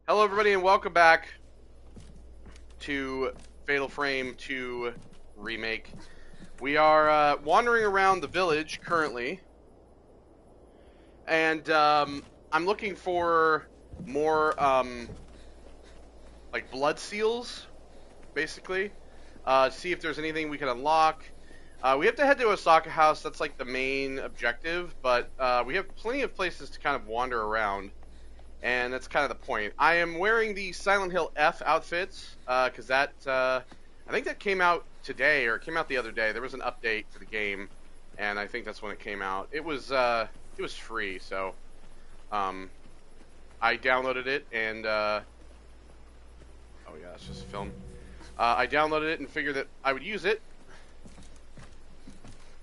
Hello everybody and welcome back to Fatal Frame 2 Remake. We are wandering around the village currently, and I'm looking for more like blood seals, basically. See if there's anything we can unlock. We have to head to Osaka House, that's like the main objective, but we have plenty of places to kind of wander around. And that's kind of the point. I am wearing the Silent Hill F outfits, because that, I think that came out today, or it came out the other day. There was an update to the game, and I think that's when it came out. It was free, so, I downloaded it, and, oh yeah, it's just a film. I downloaded it and figured that I would use it.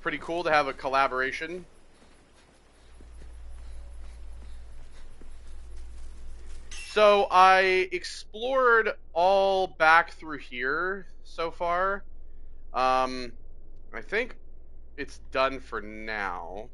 Pretty cool to have a collaboration. So I explored all back through here so far. I think it's done for now.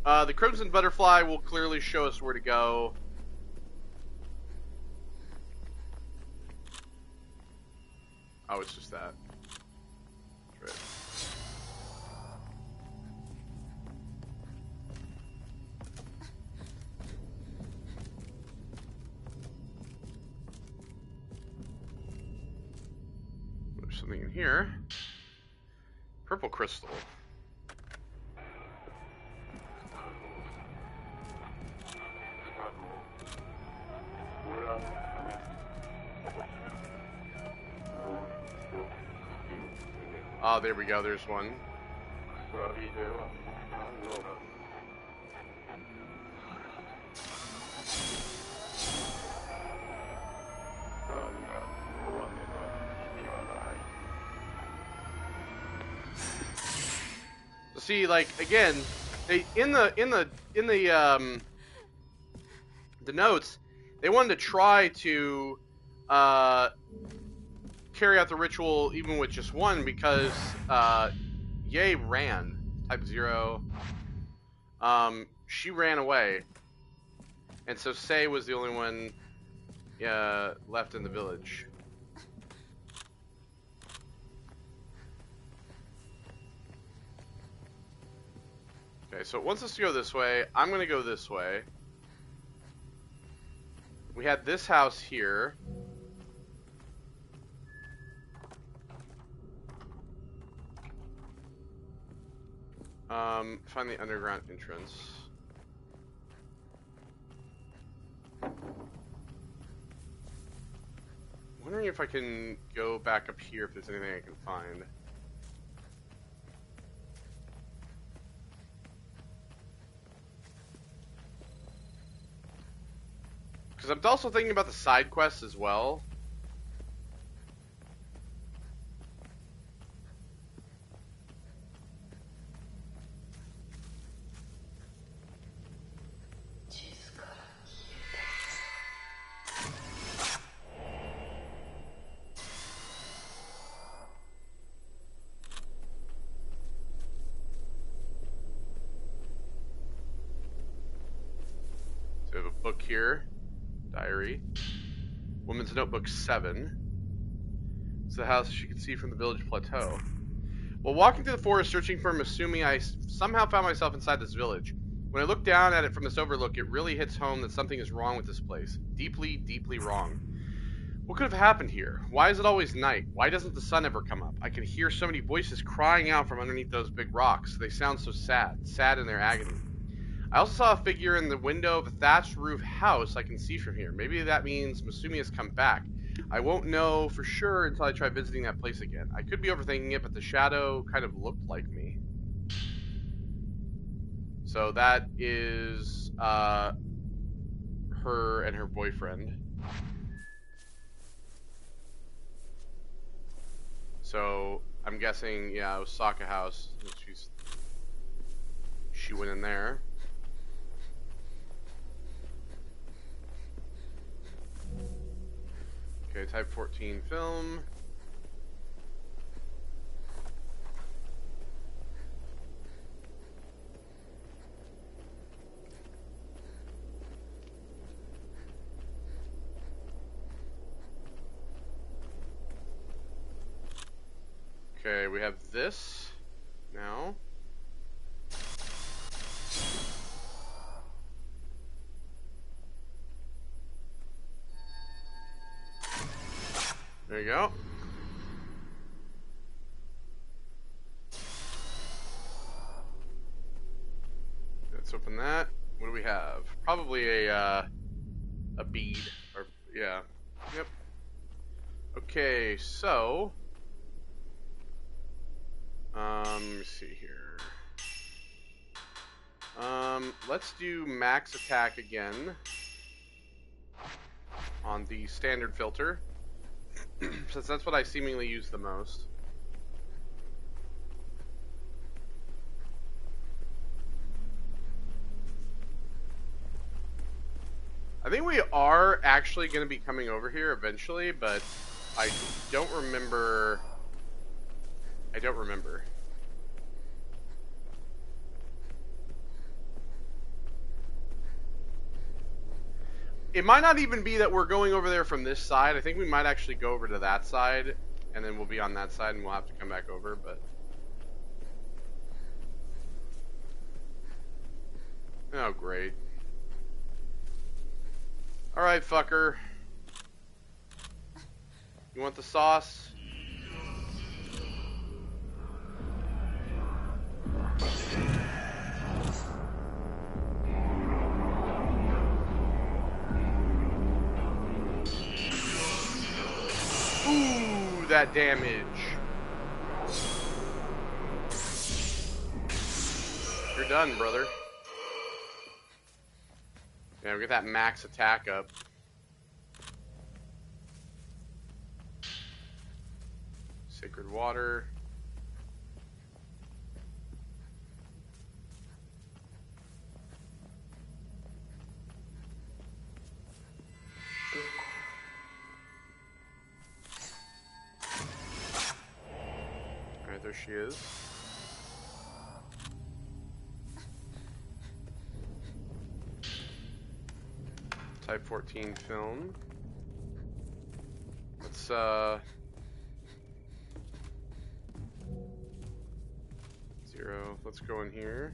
The Crimson Butterfly will clearly show us where to go. Oh, it's just that. That's right. There's something in here. Purple crystal. Oh, there we go, there's one. So see, like, again, they in the notes, they wanted to try to carry out the ritual even with just one, because Ye ran. Type 0. She ran away, and so Sei was the only one left in the village. Okay, so it wants us to go this way. I'm gonna go this way. We had this house here. Find the underground entrance. Wondering if I can go back up here if there's anything I can find. Because I'm also thinking about the side quests as well. So we have a book here. Diary. Woman's Notebook 7. It's the house she could see from the village plateau. While walking through the forest searching for Masumi, I somehow found myself inside this village. When I look down at it from this overlook, it really hits home that something is wrong with this place. Deeply, deeply wrong. What could have happened here? Why is it always night? Why doesn't the sun ever come up? I can hear so many voices crying out from underneath those big rocks. They sound so sad. Sad in their agony. I also saw a figure in the window of a thatched roof house I can see from here. Maybe that means Masumi has come back. I won't know for sure until I try visiting that place again. I could be overthinking it, but the shadow kind of looked like me. So that is her and her boyfriend. So I'm guessing, yeah, Osaka House. She went in there. Okay, type 14 film. Okay, we have this now. There you go. Let's open that. What do we have? Probably a bead, or yeah, yep. Okay, so let me see here. Let's do max attack again on the standard filter, since that's what I seemingly use the most. I think we are actually going to be coming over here eventually, but I don't remember. I don't remember. It might not even be that we're going over there from this side. I think we might actually go over to that side, and then we'll be on that side, and we'll have to come back over, but... Oh, great. Alright, fucker. You want the sauce? Ooh, that damage. You're done, brother. Yeah, we get that max attack up. Sacred water. Alright, there she is. Type 14 film. Let's zero. Let's go in here.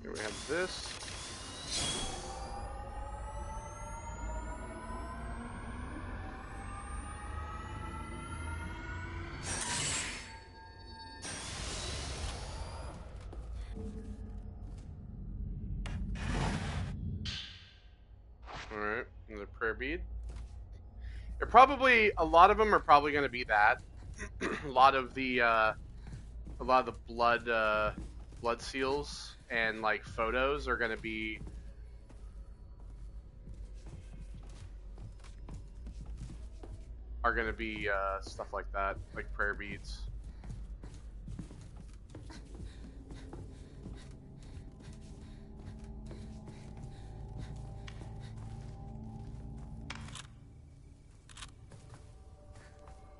Here we have this. Alright, another prayer bead. They're probably, a lot of them are probably going to be that. a lot of the blood seals and like photos are going to be stuff like that, like prayer beads.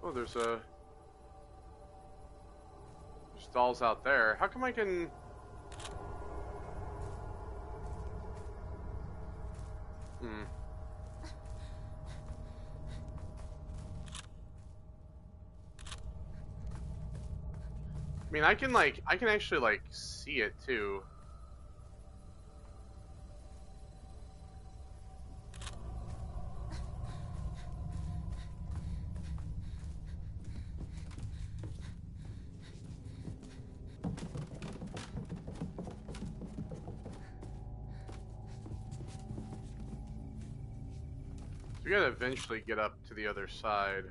Oh, there's dolls out there. How come I can... I mean, I can actually, like, see it, too. We gotta eventually get up to the other side.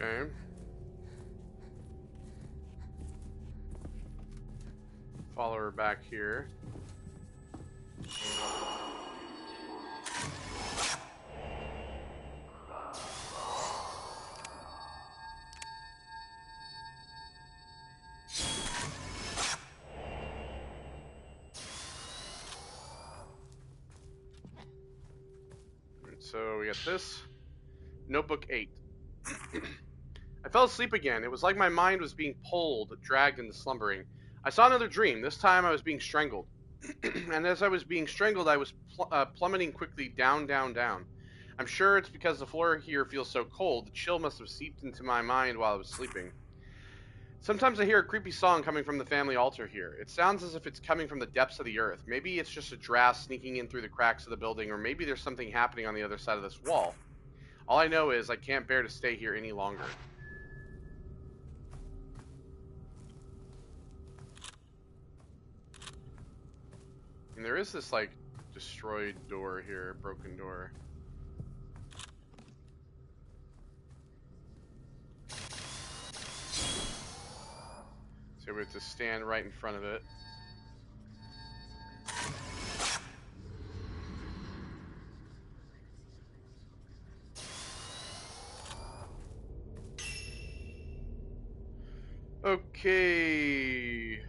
Okay. Follow her back here. so we got this. Notebook 8. I fell asleep again. It was like my mind was being pulled, dragged into slumbering. I saw another dream. This time I was being strangled. And as I was being strangled, I was plummeting quickly down, down, down. I'm sure it's because the floor here feels so cold. The chill must have seeped into my mind while I was sleeping. Sometimes I hear a creepy song coming from the family altar here. It sounds as if it's coming from the depths of the earth. Maybe it's just a draft sneaking in through the cracks of the building, or maybe there's something happening on the other side of this wall. All I know is I can't bear to stay here any longer. And there is this, like, destroyed door here, broken door. So we have to stand right in front of it. Okay.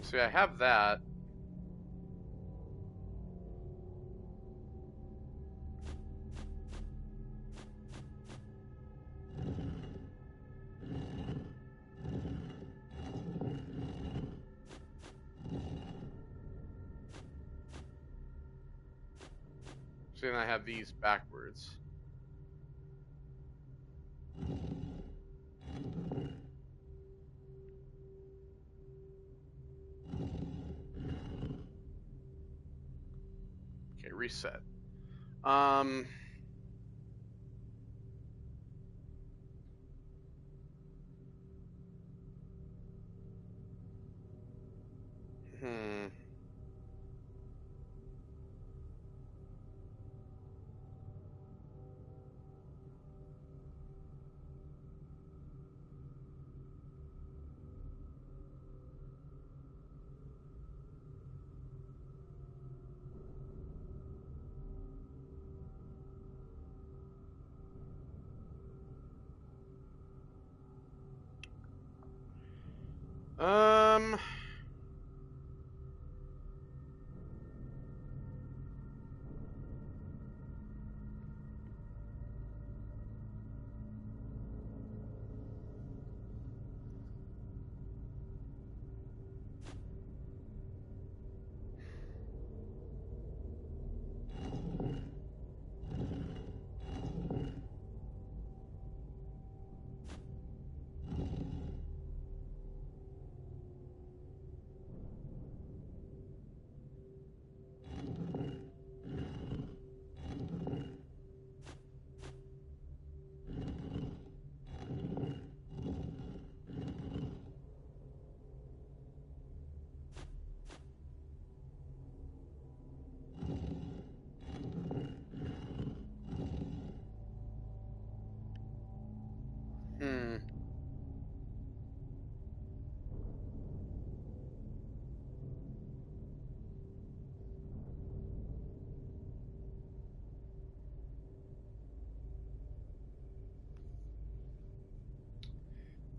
See, I have that. So then I have these backwards. Okay, reset. Hmm. Um. Hmm.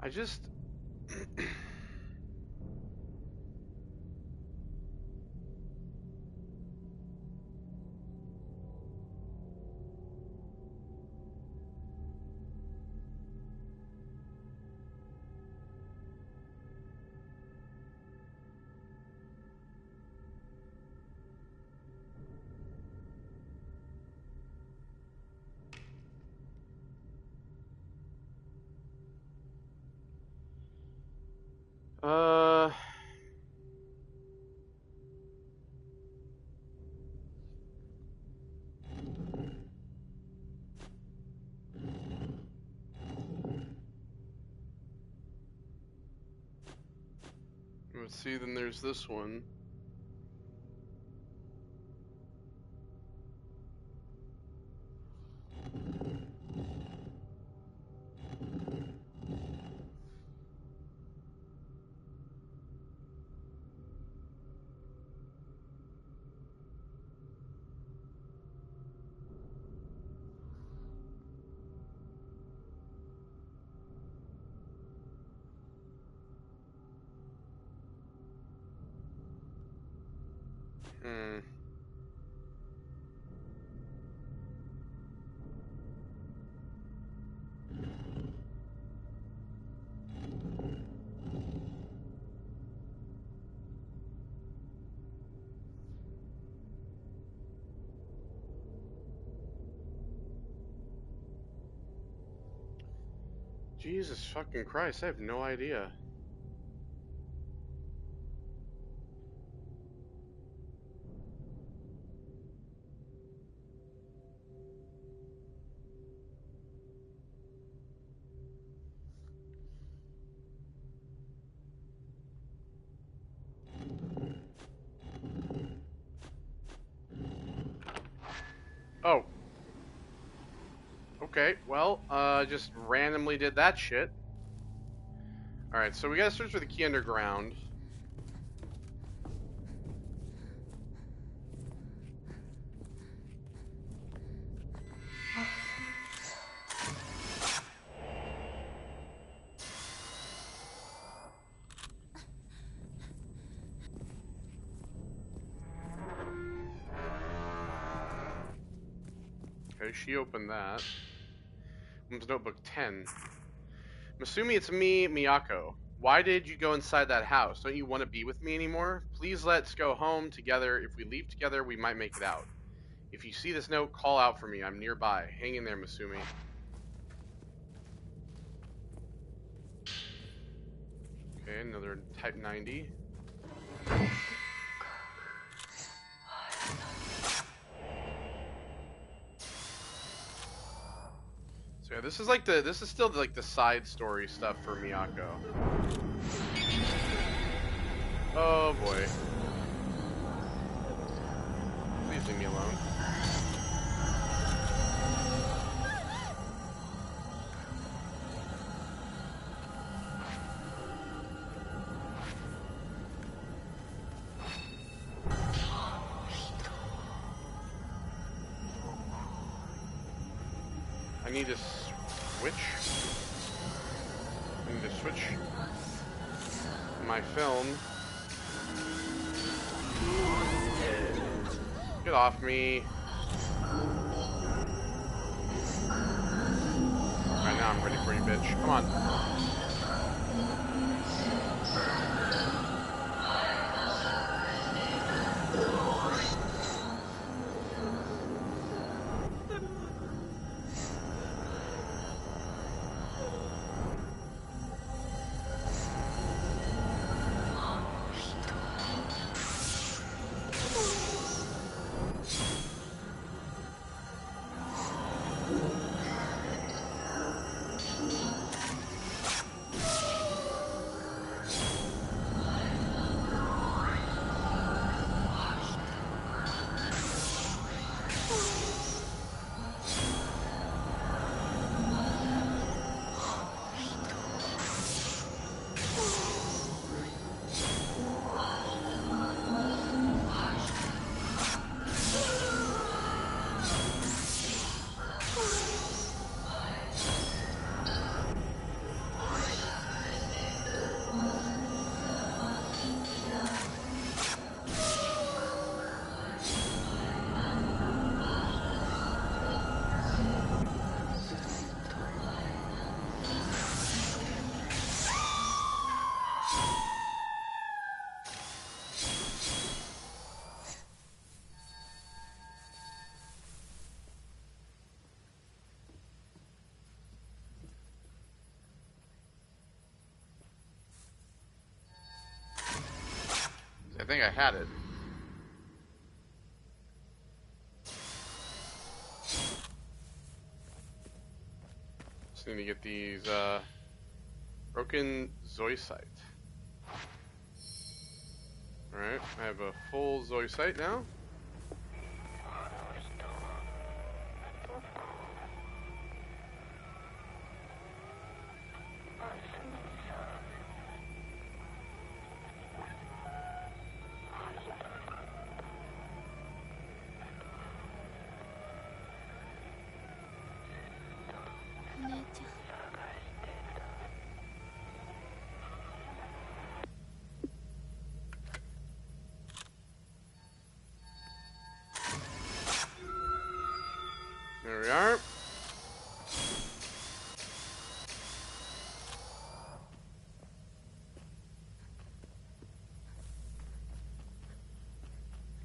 I just. Let's see, then there's this one. Hmm. Jesus fucking Christ, I have no idea. Oh. Okay, well, just randomly did that shit. Alright, so we gotta search for the key underground. Okay, she opened that. Woman's Notebook 10. Masumi, it's me, Miyako. Why did you go inside that house? Don't you want to be with me anymore? Please let's go home together. If we leave together, we might make it out. If you see this note, call out for me. I'm nearby. Hang in there, Masumi. Okay, another Type 90. So yeah, this is still like the side story stuff for Miyako. Oh boy. Please leave me alone. I need to switch. I need to switch my film. Get off me. Right now I'm ready for you, bitch. Come on. I think I had it. Just need to get these broken zoisite. Alright, I have a full Zoe site now. There we are.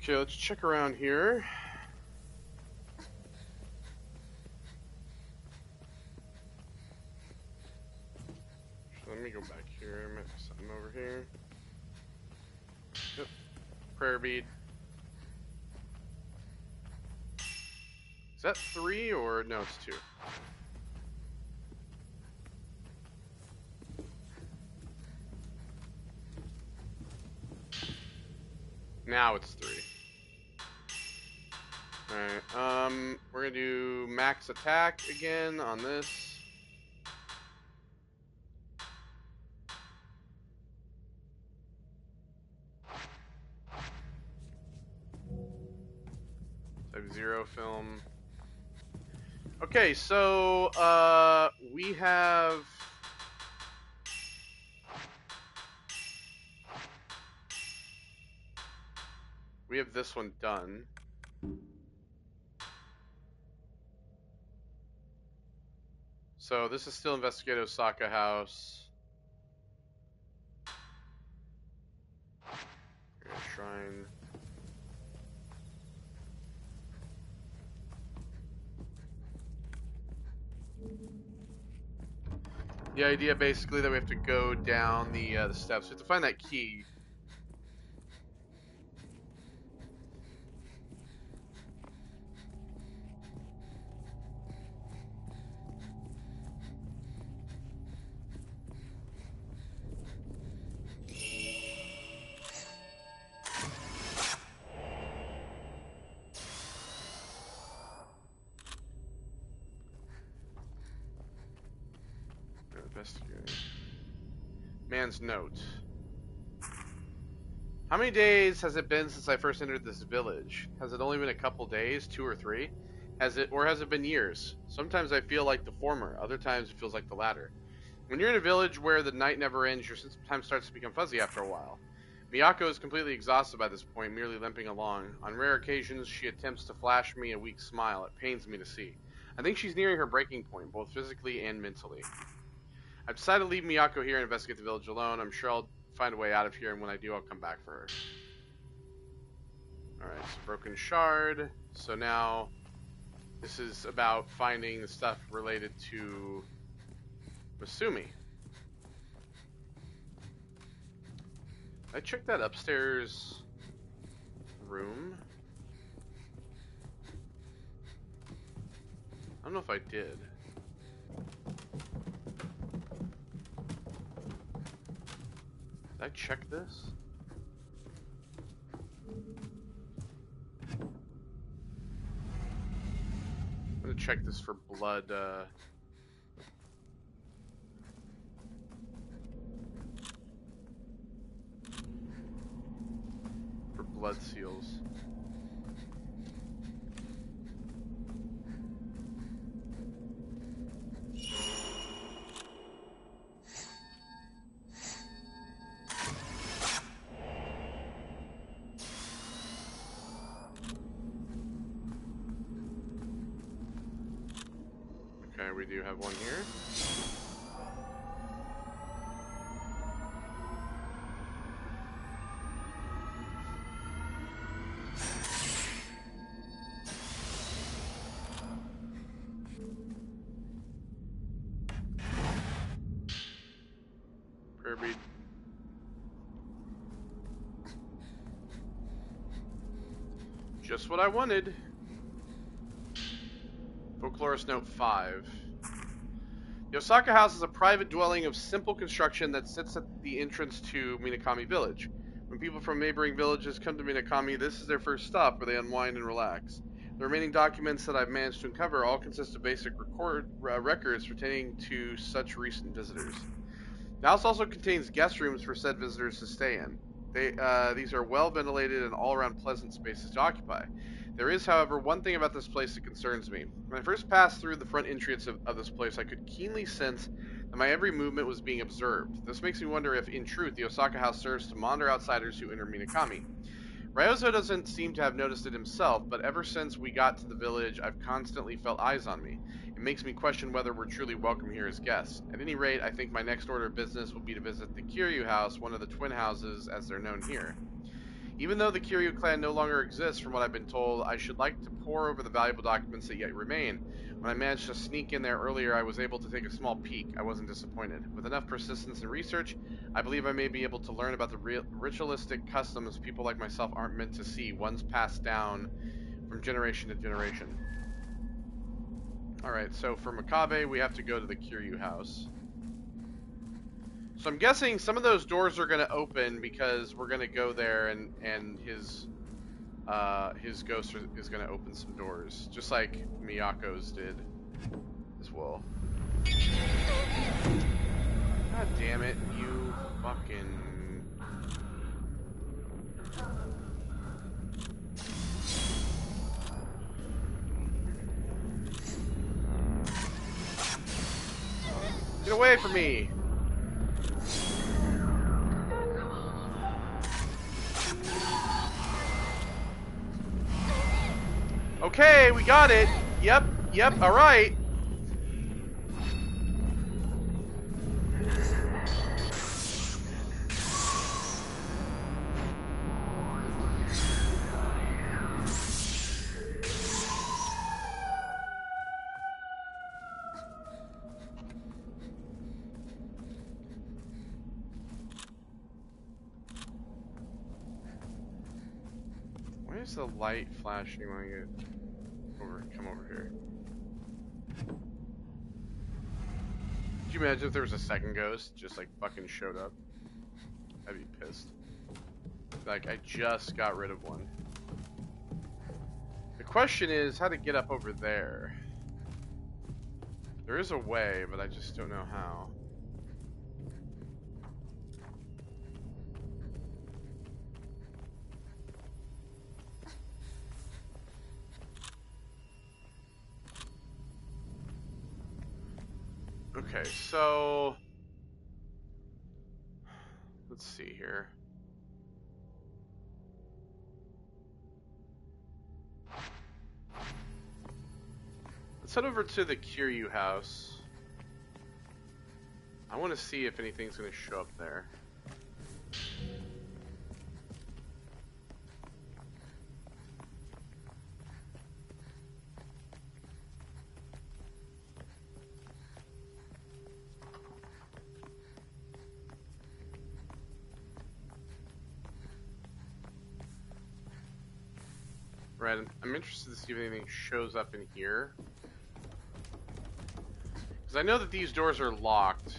Okay, let's check around here. Let me go back here. I might have something over here. Yep. Prayer bead. Is that 3 or no? It's 2. Now it's 3. Alright, we're gonna do max attack again on this. Type 0 film. Okay, so, we have... We have this one done. So this is still investigate Osaka House. Shrine. The idea basically that we have to go down the steps. We have to find that key. Man's note. How many days has it been since I first entered this village? Has it only been a couple days, 2 or 3? Has it been years? Sometimes I feel like the former, other times it feels like the latter. When you're in a village where the night never ends, your sense of time starts to become fuzzy after a while. Miyako is completely exhausted by this point, merely limping along. On rare occasions, she attempts to flash me a weak smile. It pains me to see. I think she's nearing her breaking point, both physically and mentally. I've decided to leave Miyako here and investigate the village alone. I'm sure I'll find a way out of here, and when I do, I'll come back for her. Alright, so broken shard. So now, this is about finding the stuff related to Masumi. I checked that upstairs room. I don't know if I did. Did I check this? I'm gonna check this for blood, for blood seals. Okay, we do have one here. Prayer bead. Just what I wanted. Folklorist Note 5. The Osaka House is a private dwelling of simple construction that sits at the entrance to Minakami Village. When When people from neighboring villages come to Minakami, this is their first stop where they unwind and relax. The remaining documents that I've managed to uncover all consist of basic records pertaining to such recent visitors. The house also contains guest rooms for said visitors to stay in. These are well ventilated and all around pleasant spaces to occupy. There is, however, one thing about this place that concerns me. When I first passed through the front entrance of this place, I could keenly sense that my every movement was being observed. This makes me wonder if, in truth, the Osaka house serves to monitor outsiders who enter Minakami. Ryozo doesn't seem to have noticed it himself, but ever since we got to the village, I've constantly felt eyes on me. It makes me question whether we're truly welcome here as guests. At any rate, I think my next order of business will be to visit the Kiryu house, one of the twin houses as they're known here. Even though the Kiryu clan no longer exists, from what I've been told, I should like to pore over the valuable documents that yet remain. When I managed to sneak in there earlier, I was able to take a small peek. I wasn't disappointed. With enough persistence and research, I believe I may be able to learn about the ritualistic customs people like myself aren't meant to see, ones passed down from generation to generation. Alright, so for Makabe, we have to go to the Kiryu house. So I'm guessing some of those doors are going to open because we're going to go there and his ghost is going to open some doors, just like Miyako's did as well. God damn it, you fucking... Get away from me! Okay, we got it. Yep, alright. Why is the light flashing when I get come over here? Could you imagine if there was a second ghost just like fucking showed up? I'd be pissed. Like, I just got rid of one. The question is how to get up over there. There is a way, but I just don't know how. Okay, so let's see here. Let's head over to the Kiryu house. I want to see if anything's going to show up there. Right, I'm interested to see if anything shows up in here. Because I know that these doors are locked.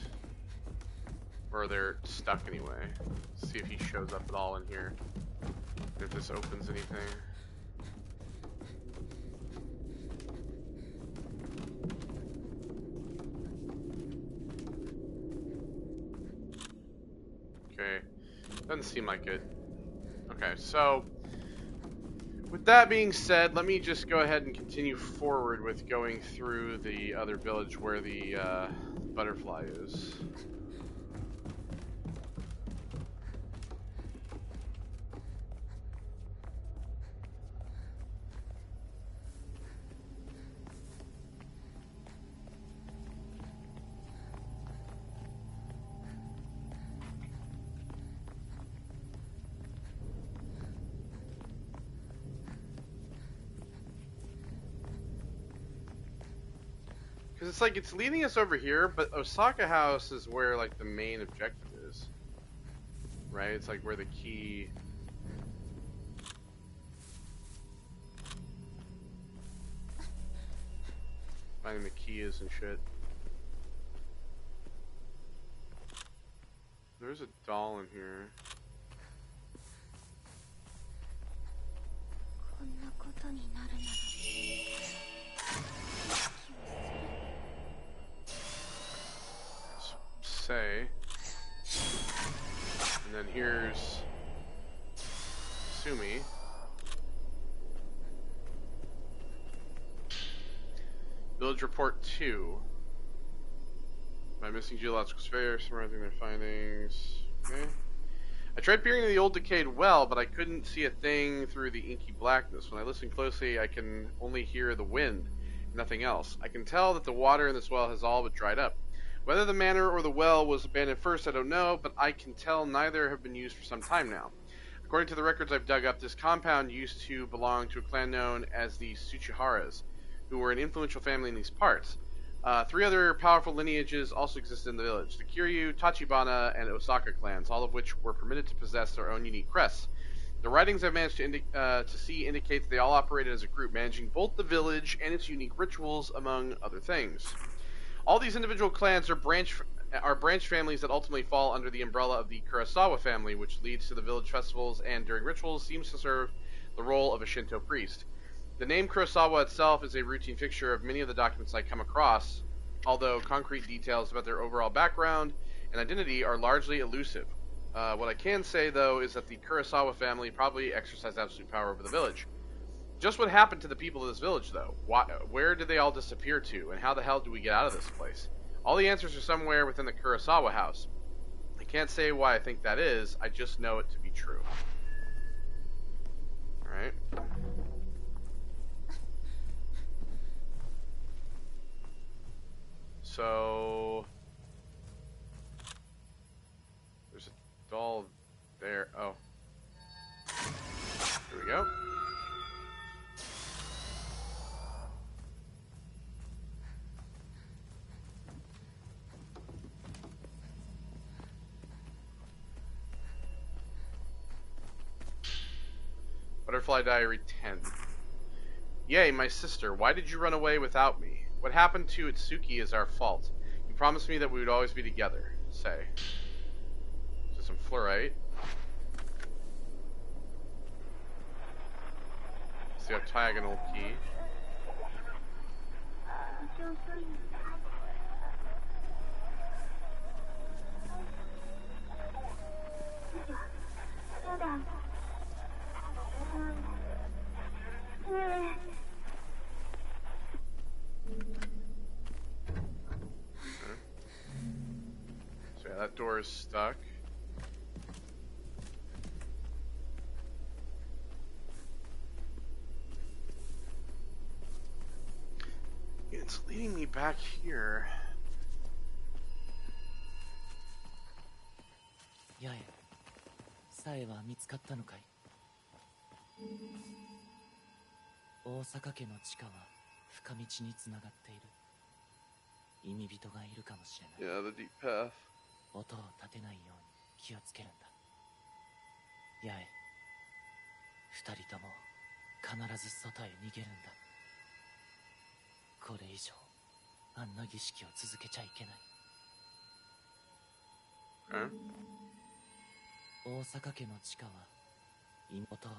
Or they're stuck anyway. Let's see if he shows up at all in here. If this opens anything. Okay. Doesn't seem like it. Okay, so... with that being said, let me just go ahead and continue forward with going through the other village where the butterfly is. Because it's like, it's leading us over here, but Osaka House is where, like, the main objective is. Right? It's like where the key... finding the key is and shit. There's a doll in here. Say. And then here's Sumi. Village Report 2. By missing geological spares, summarizing their findings. Okay. I tried peering into the old decayed well, but I couldn't see a thing through the inky blackness. When I listen closely, I can only hear the wind, nothing else. I can tell that the water in this well has all but dried up. Whether the manor or the well was abandoned first, I don't know, but I can tell neither have been used for some time now. According to the records I've dug up, this compound used to belong to a clan known as the Tsuchiharas, who were an influential family in these parts. 3 other powerful lineages also existed in the village: the Kiryu, Tachibana, and Osaka clans, all of which were permitted to possess their own unique crests. The writings I've managed to see indicate that they all operated as a group, managing both the village and its unique rituals, among other things. All these individual clans are branch families that ultimately fall under the umbrella of the Kurosawa family, which leads to the village festivals and, during rituals, seems to serve the role of a Shinto priest. The name Kurosawa itself is a routine fixture of many of the documents I come across, although concrete details about their overall background and identity are largely elusive. What I can say, though, is that the Kurosawa family probably exercised absolute power over the village. Just what happened to the people of this village, though? Where did they all disappear to, and how the hell do we get out of this place? All the answers are somewhere within the Kurosawa house. I can't say why I think that is, I just know it to be true. Alright. So... there's a doll there. Oh. Here we go. Butterfly Diary 10. Yay, my sister, why did you run away without me? What happened to Itsuki is our fault. You promised me that we would always be together. Say. So some fluorite. It's the octagonal key. So yeah, that door is stuck. It's leading me back here.八重、さえは見つかったのかい？大阪家の地下は深道につながっている。意味人がいるかもしれない。Yeah, the deep path. 音を立てないように気をつけるんだ。八重、二人とも必ず外へ逃げるんだ。これ以上あんな儀式を続けちゃいけない。Huh? 大阪家の地下は音を。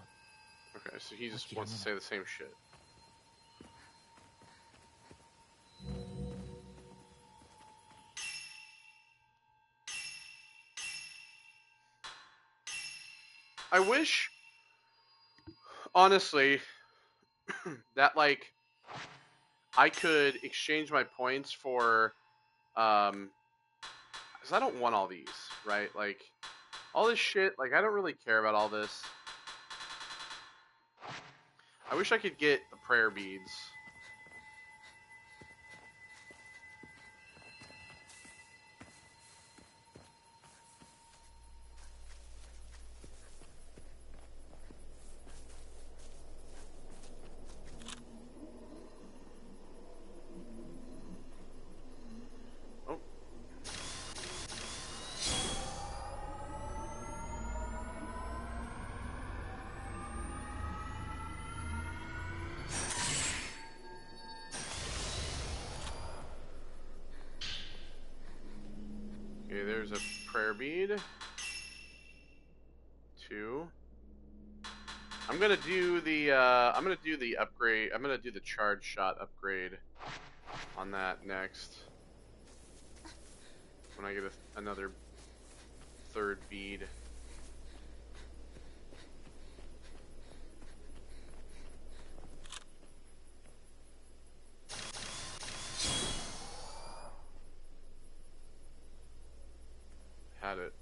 Okay, so he just wants to say the same shit. I wish, honestly, that, like, I could exchange my points for, because I don't want all these, right? Like, all this shit, like, I don't really care about all this. I wish I could get the prayer beads. Oh. Okay, there's a prayer bead. 2. I'm gonna do the upgrade. I'm gonna do the charge shot upgrade on that next. When I get another third bead. Had it.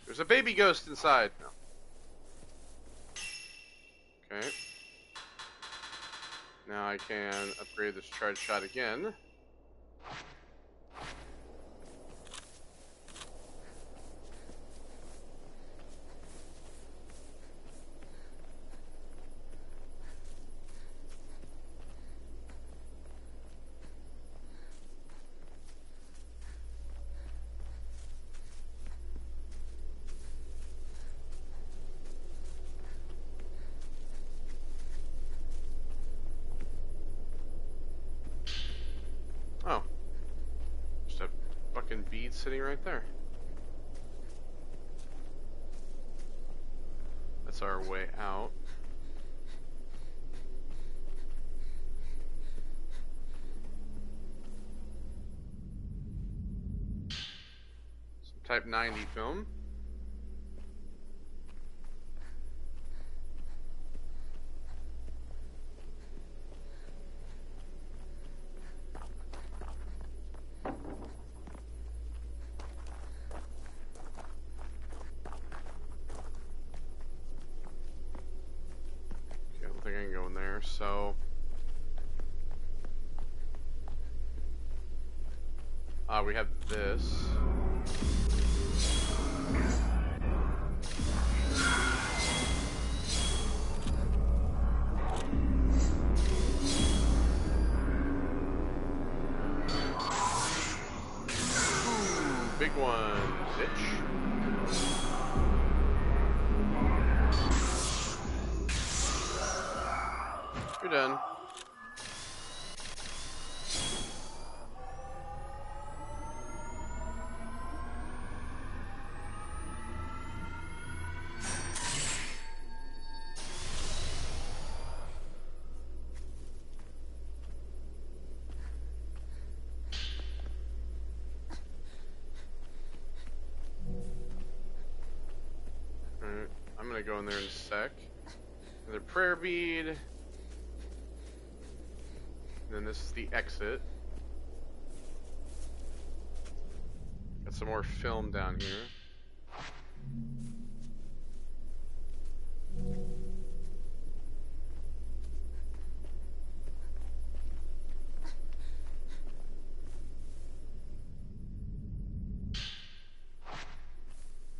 There's a baby ghost inside. No. Okay. Now I can upgrade this charge shot again. Oh. Just a fucking bead sitting right there. That's our way out. Some Type 90 film. I don't think I can go in there, so... we have this. Ooh, big one, bitch. You're done. Alright, I'm gonna go in there in a sec. Another prayer bead. Then this is the exit. Got some more film down here.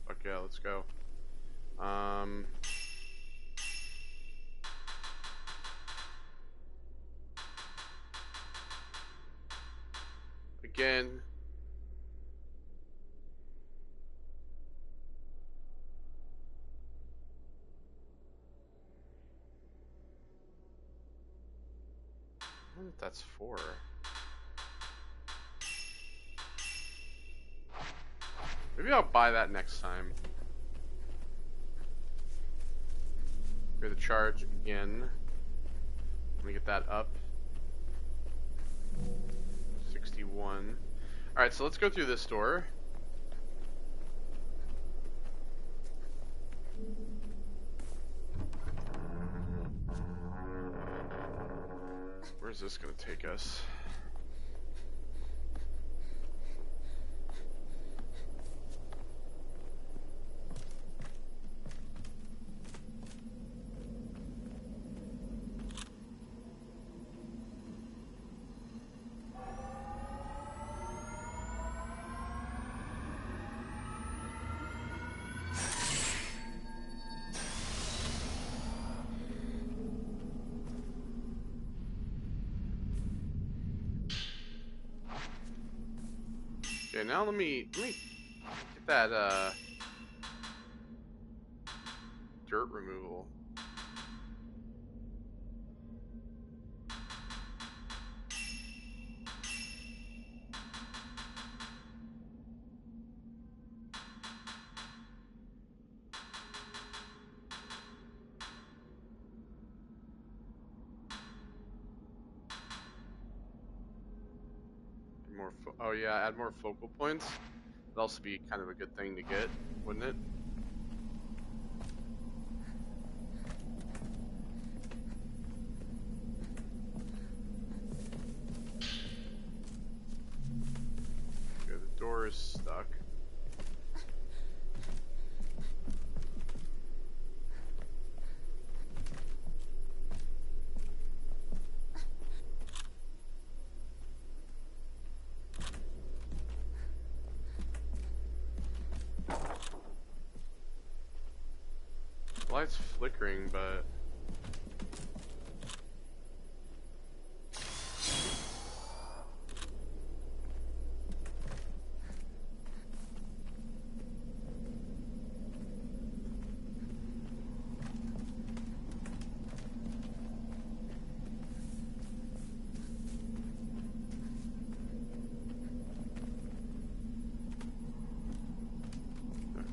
Fuck yeah, let's go. Again. I wonder what that's for. Maybe I'll buy that next time. Go to charge again. Let me get that up. 61. Alright, so let's go through this door. Where's this gonna take us? now let me get that dirt removal. More oh yeah, add more focal points. That'd also be kind of a good thing to get, wouldn't it? Okay, the door is stuck. Light's flickering, but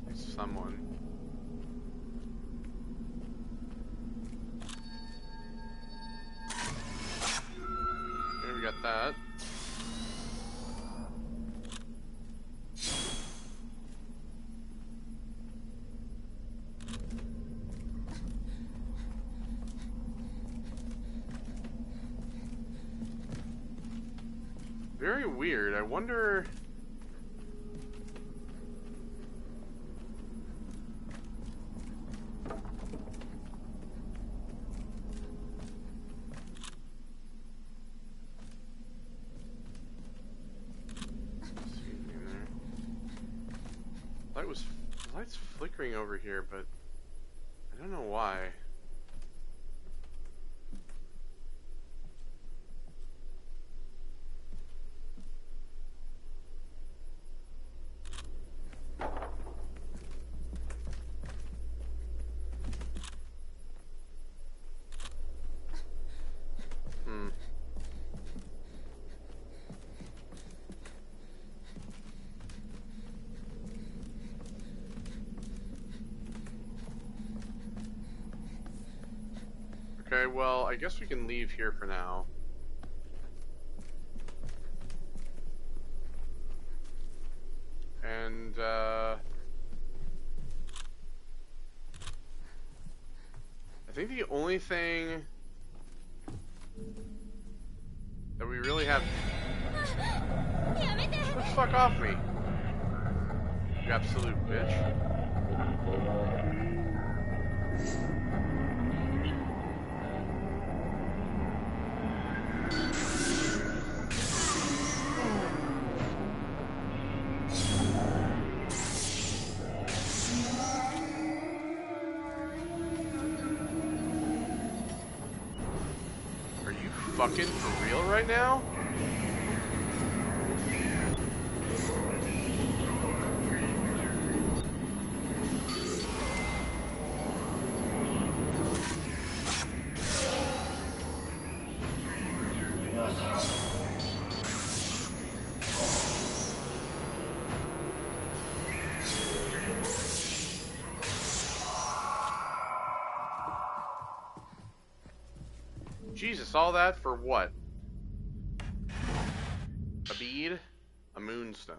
there's someone. Got that. Very weird. I wonder. Light's flickering over here, but I don't know why. Okay, well, I guess we can leave here for now. And, I think the only thing that we really have... Get the fuck off me, you absolute bitch. Fucking for real right now? Jesus, all that for what? A bead? A moonstone.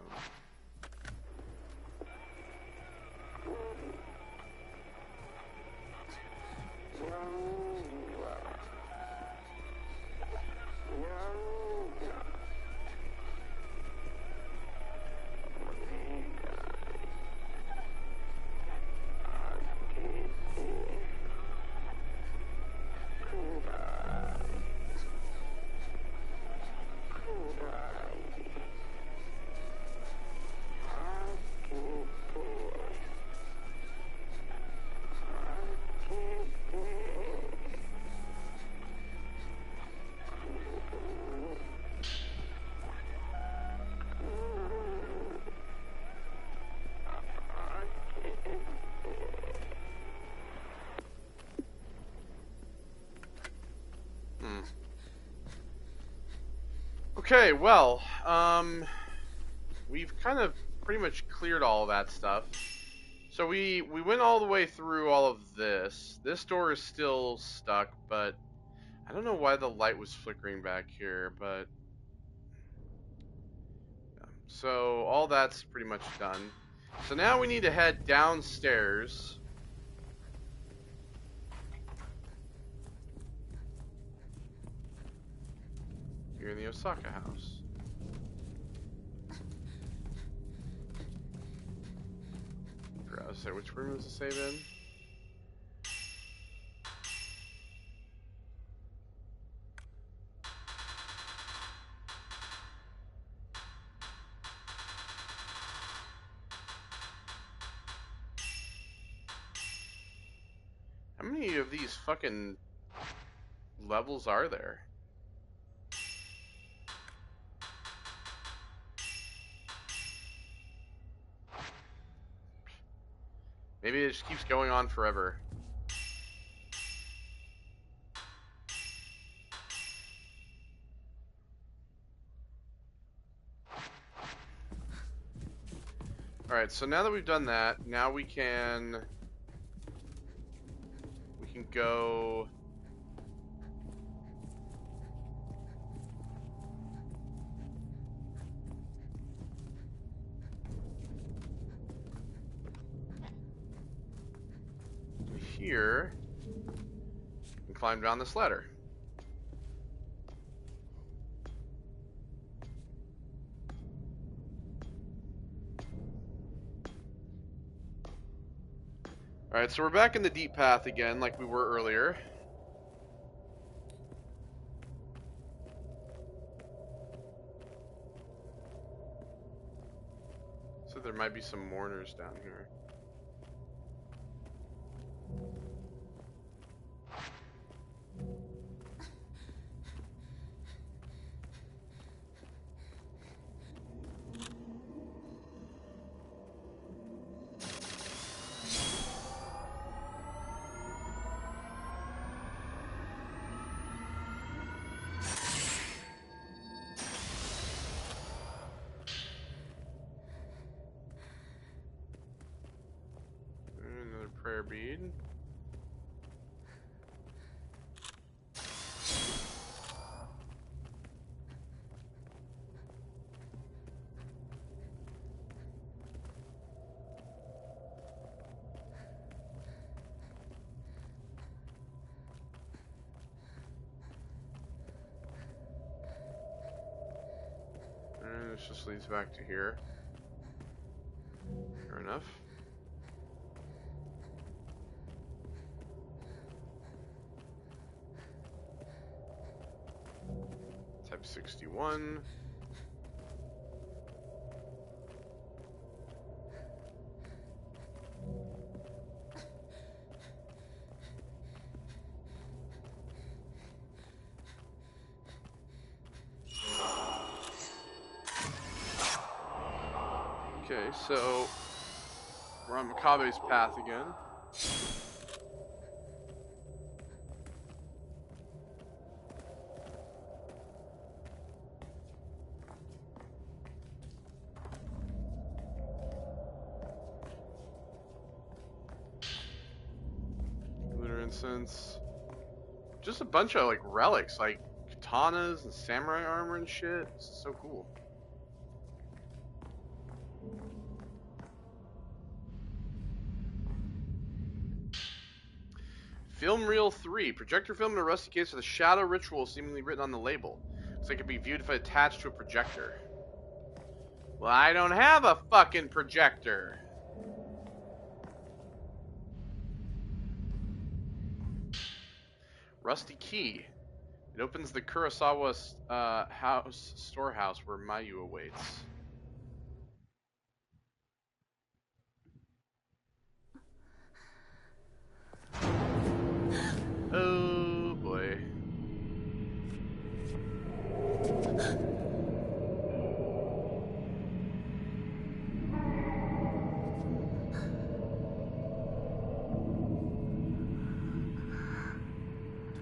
Okay, well, we've kind of pretty much cleared all of that stuff. So we went all the way through all of this. This door is still stuck, but I don't know why the light was flickering back here, but yeah. So all that's pretty much done. So now we need to head downstairs. Here in the Osaka house. I was saying, which room was the save in? How many of these fucking levels are there? Maybe it just keeps going on forever. Alright, so now that we've done that, now we can go here and climb down this ladder. Alright, so we're back in the deep path again, like we were earlier. So there might be some mourners down here. Another prayer bead. And this just leads back to here. Fair enough. Type 61. Okay, so we're on Makabe's path again. Glitter incense. Just a bunch of like relics, like katanas and samurai armor and shit. This is so cool. Film Reel 3. Projector film in a rusty case with a shadow ritual seemingly written on the label. So it can be viewed if attached to a projector. Well, I don't have a fucking projector. Rusty key. It opens the Kurosawa's storehouse where Mayu awaits. Oh boy.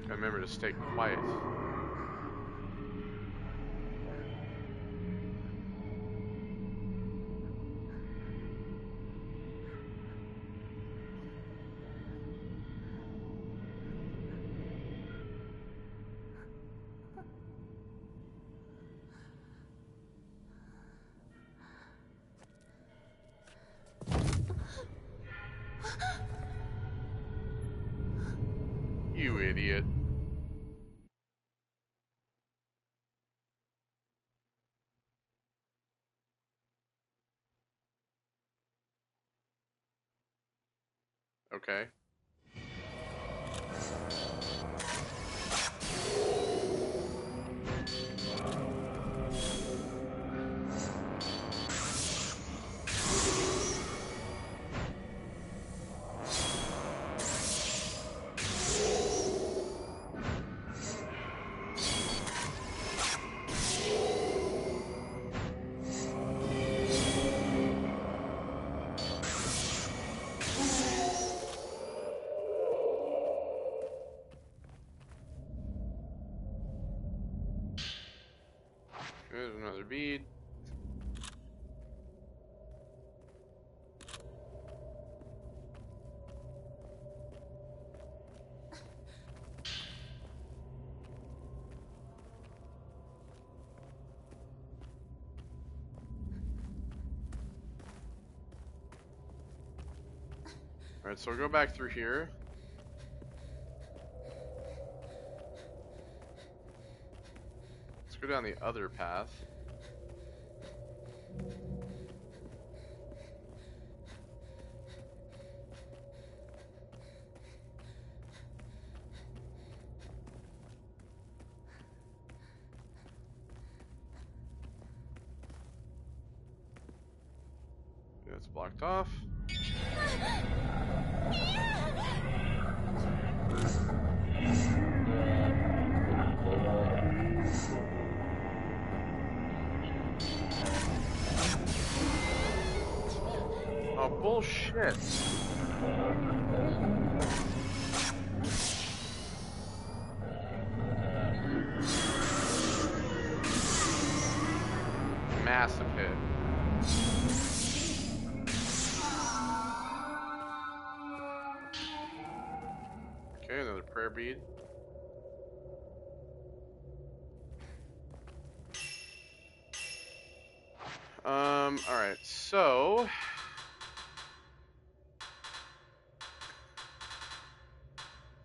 Remember to stay quiet. You idiot. Okay. There's another bead. Alright, so we'll go back through here. Let's go down the other path. Yeah, it's blocked off. Oh, bullshit. Massive hit. Okay, another prayer bead. Alright, so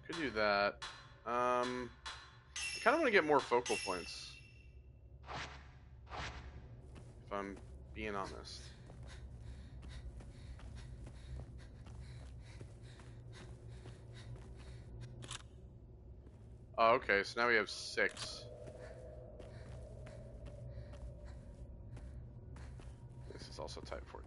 could do that. I kind of want to get more focal points, if I'm being honest. Oh, okay, so now we have 6. This is also type 14.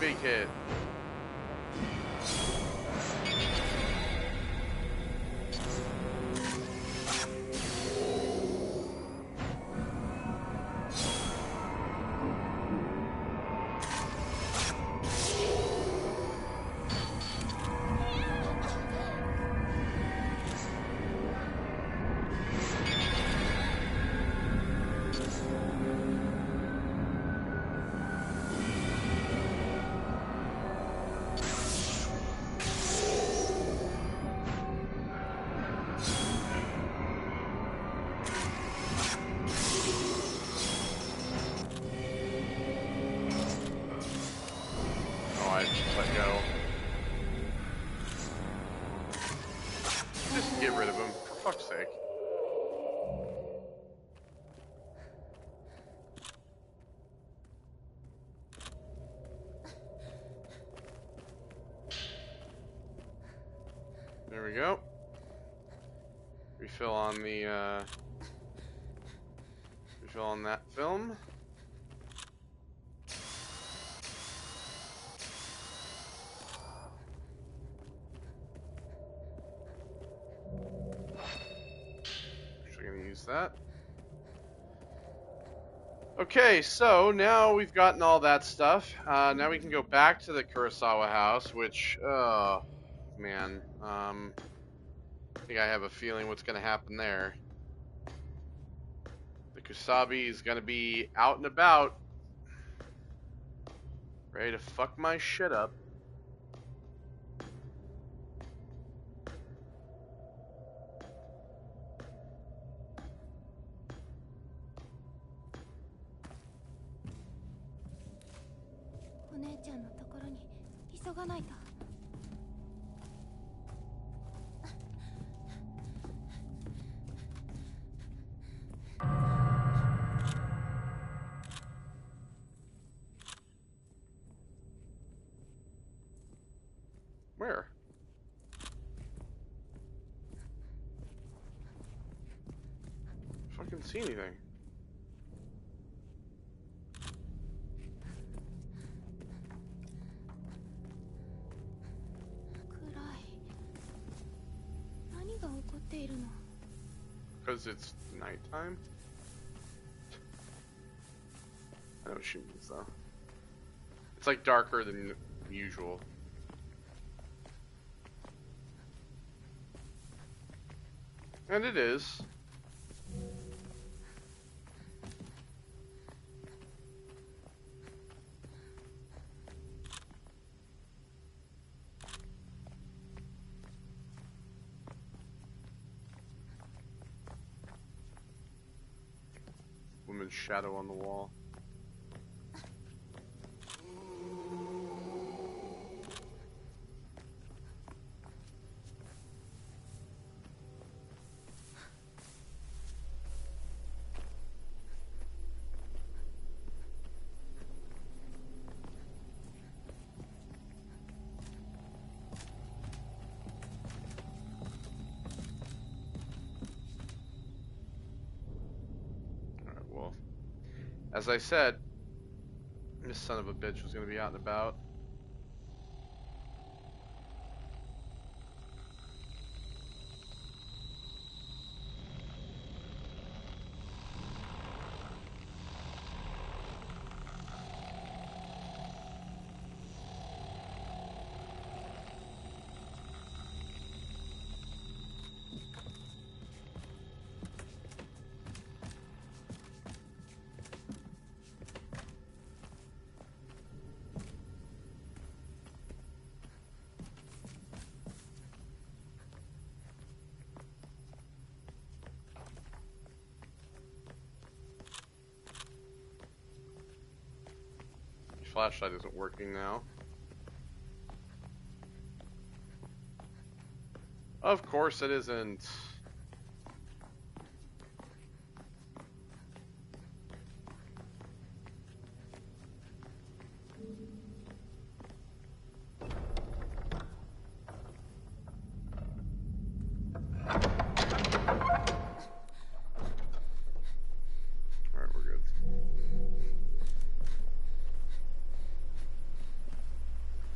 Big hit. Let go. Just get rid of him, for fuck's sake. There we go. Refill on the, refill on that film. Fix that. Okay, so now we've gotten all that stuff. Now we can go back to the Kurosawa house, which, oh, man. I think I have a feeling what's going to happen there. The Kusabi is going to be out and about, ready to fuck my shit up. Where? Fucking see anything. Because it's nighttime? I know what she means though. It's like darker than usual. And it is. Woman's shadow on the wall. As I said, this son of a bitch was going to be out and about. Flashlight isn't working now. Of course it isn't.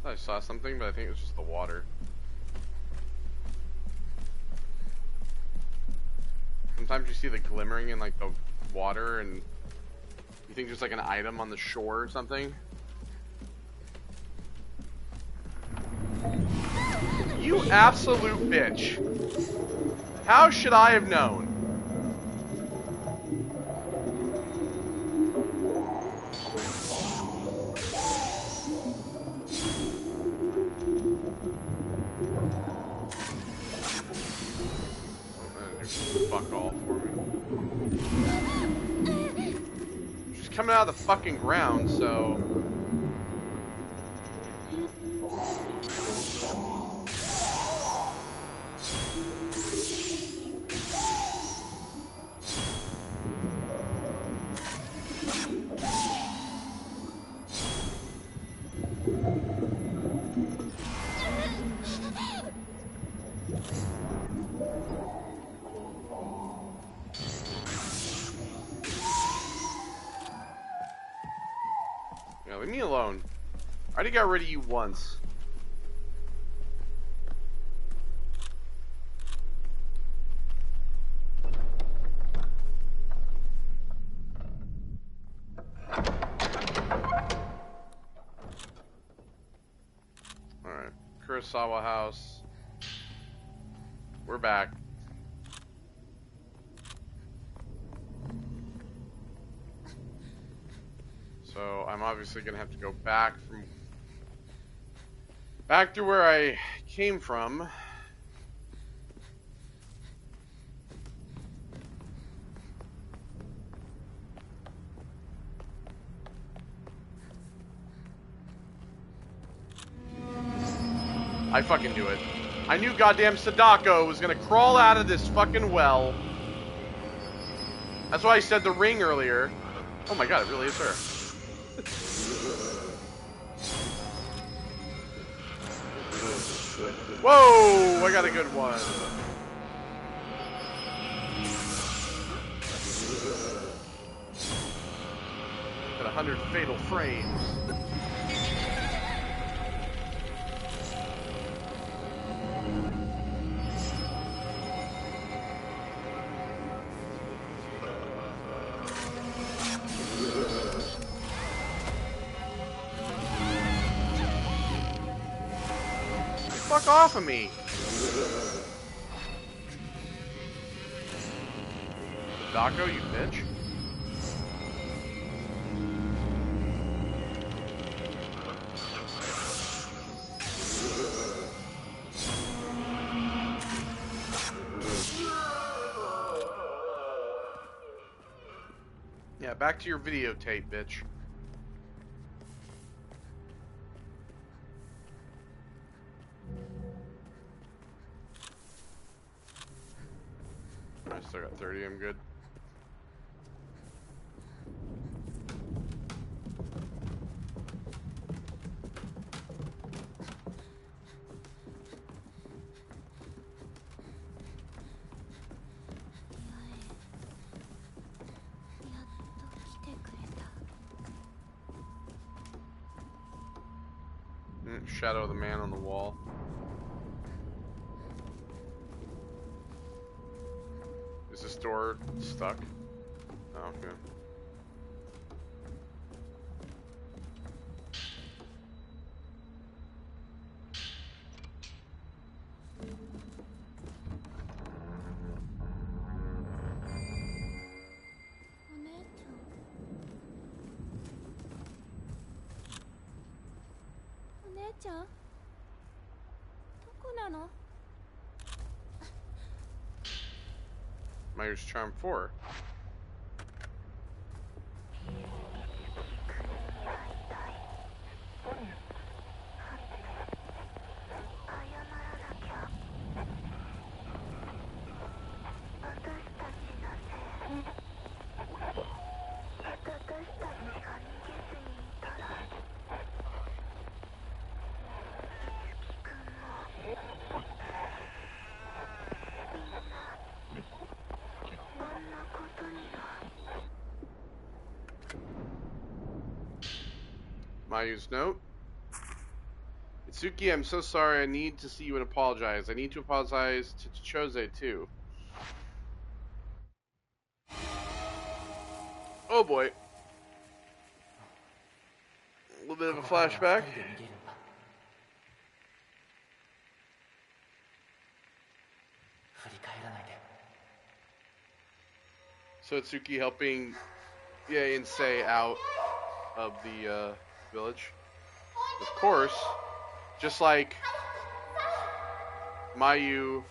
I saw something, but I think it was just the water. Sometimes you see the glimmering in like the water and you think there's like an item on the shore or something. You absolute bitch. How should I have known? Fuck all for me. She's coming out of the fucking ground, so. Yeah, leave me alone. I already got rid of you once. Kurosawa house. We're back. So I'm obviously gonna have to go back to where I came from. I fucking knew it. I knew goddamn Sadako was gonna crawl out of this fucking well. That's why I said the ring earlier. Oh my god, it really is her. Whoa! I got a good one. Got 100 fatal frames. Fuck off of me! Sadako, you bitch. Yeah, back to your videotape, bitch. I still got 30, I'm good. Shadow of the man on the wall. Is this door stuck? Oh, okay. Mayu's Charm 4. Mayu's note. Itsuki, I'm so sorry. I need to see you and apologize. I need to apologize to Chose too. Oh boy. A little bit of a flashback. So Itsuki helping Yae and Sei out of the village. Of course, just like Mayu,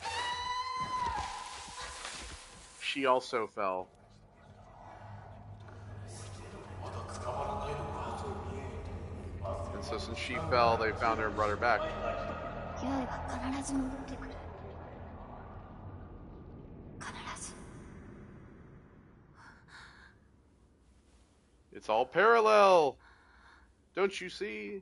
she also fell. And so since she fell, they found her and brought her back. It's all parallel. Don't you see?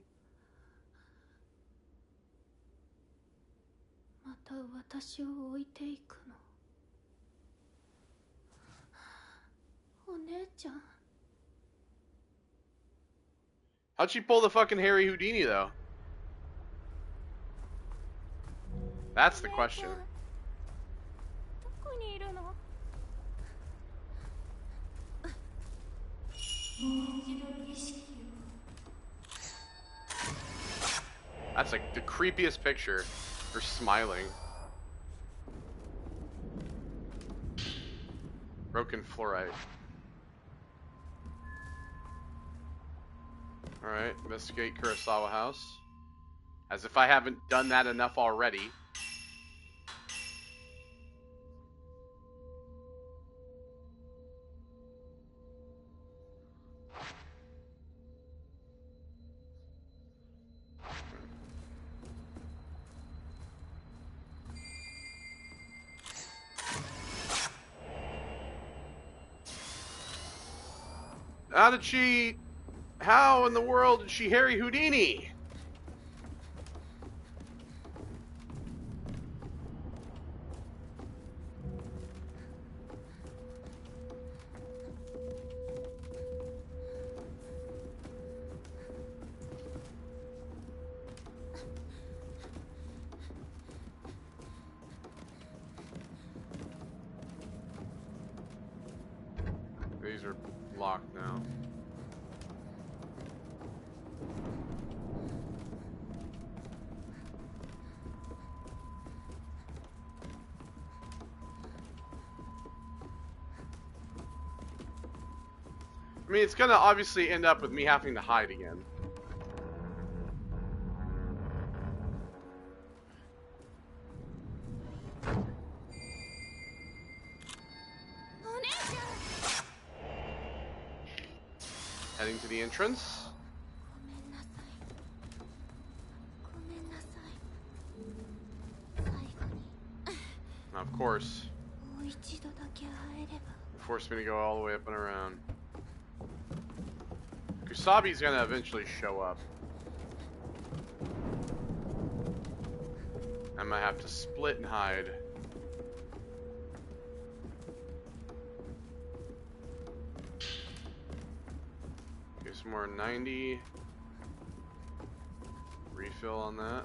How'd she pull the fucking Harry Houdini though? That's the question. That's like the creepiest picture. Her smiling. Broken fluorite. Alright, investigate Kurosawa house. As if I haven't done that enough already. How in the world did she Harry Houdini? These are locked now. I mean, it's gonna obviously end up with me having to hide again. Heading to the entrance. Now, of course, forced me to go all the way up and around. Kusabi's gonna eventually show up. I might have to split and hide. Okay, some more 90. Refill on that.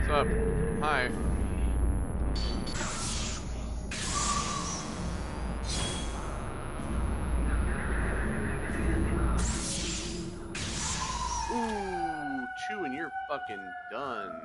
What's up? Hi. Ooh, 2 and you're fucking done.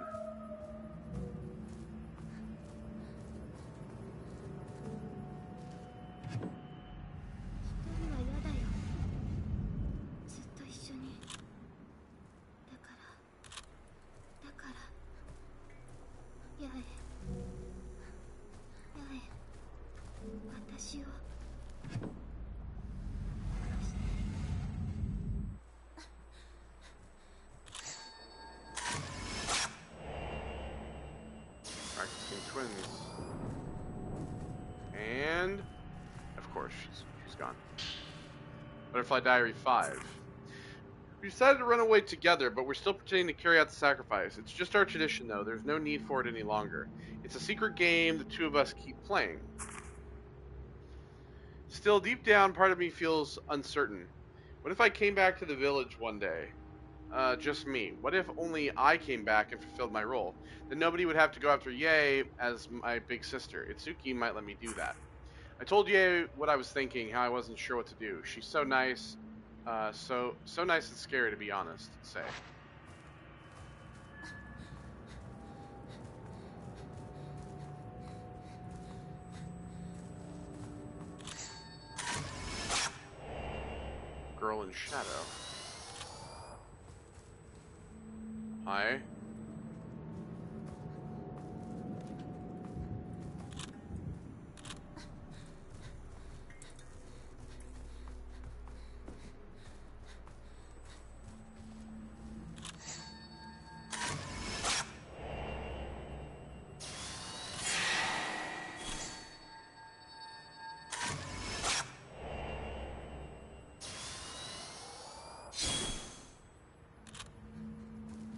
Practicing twins. And of course she's gone. Butterfly Diary 5. We decided to run away together, but we're still pretending to carry out the sacrifice. It's just our tradition, though. There's no need for it any longer. It's a secret game the two of us keep playing. Still, deep down, part of me feels uncertain. What if I came back to the village one day? Just me. What if only I came back and fulfilled my role? Then nobody would have to go after Yae as my big sister. Itsuki might let me do that. I told Yae what I was thinking, how I wasn't sure what to do. She's so nice. So nice and scary, to be honest, say. Girl in shadow. Hi.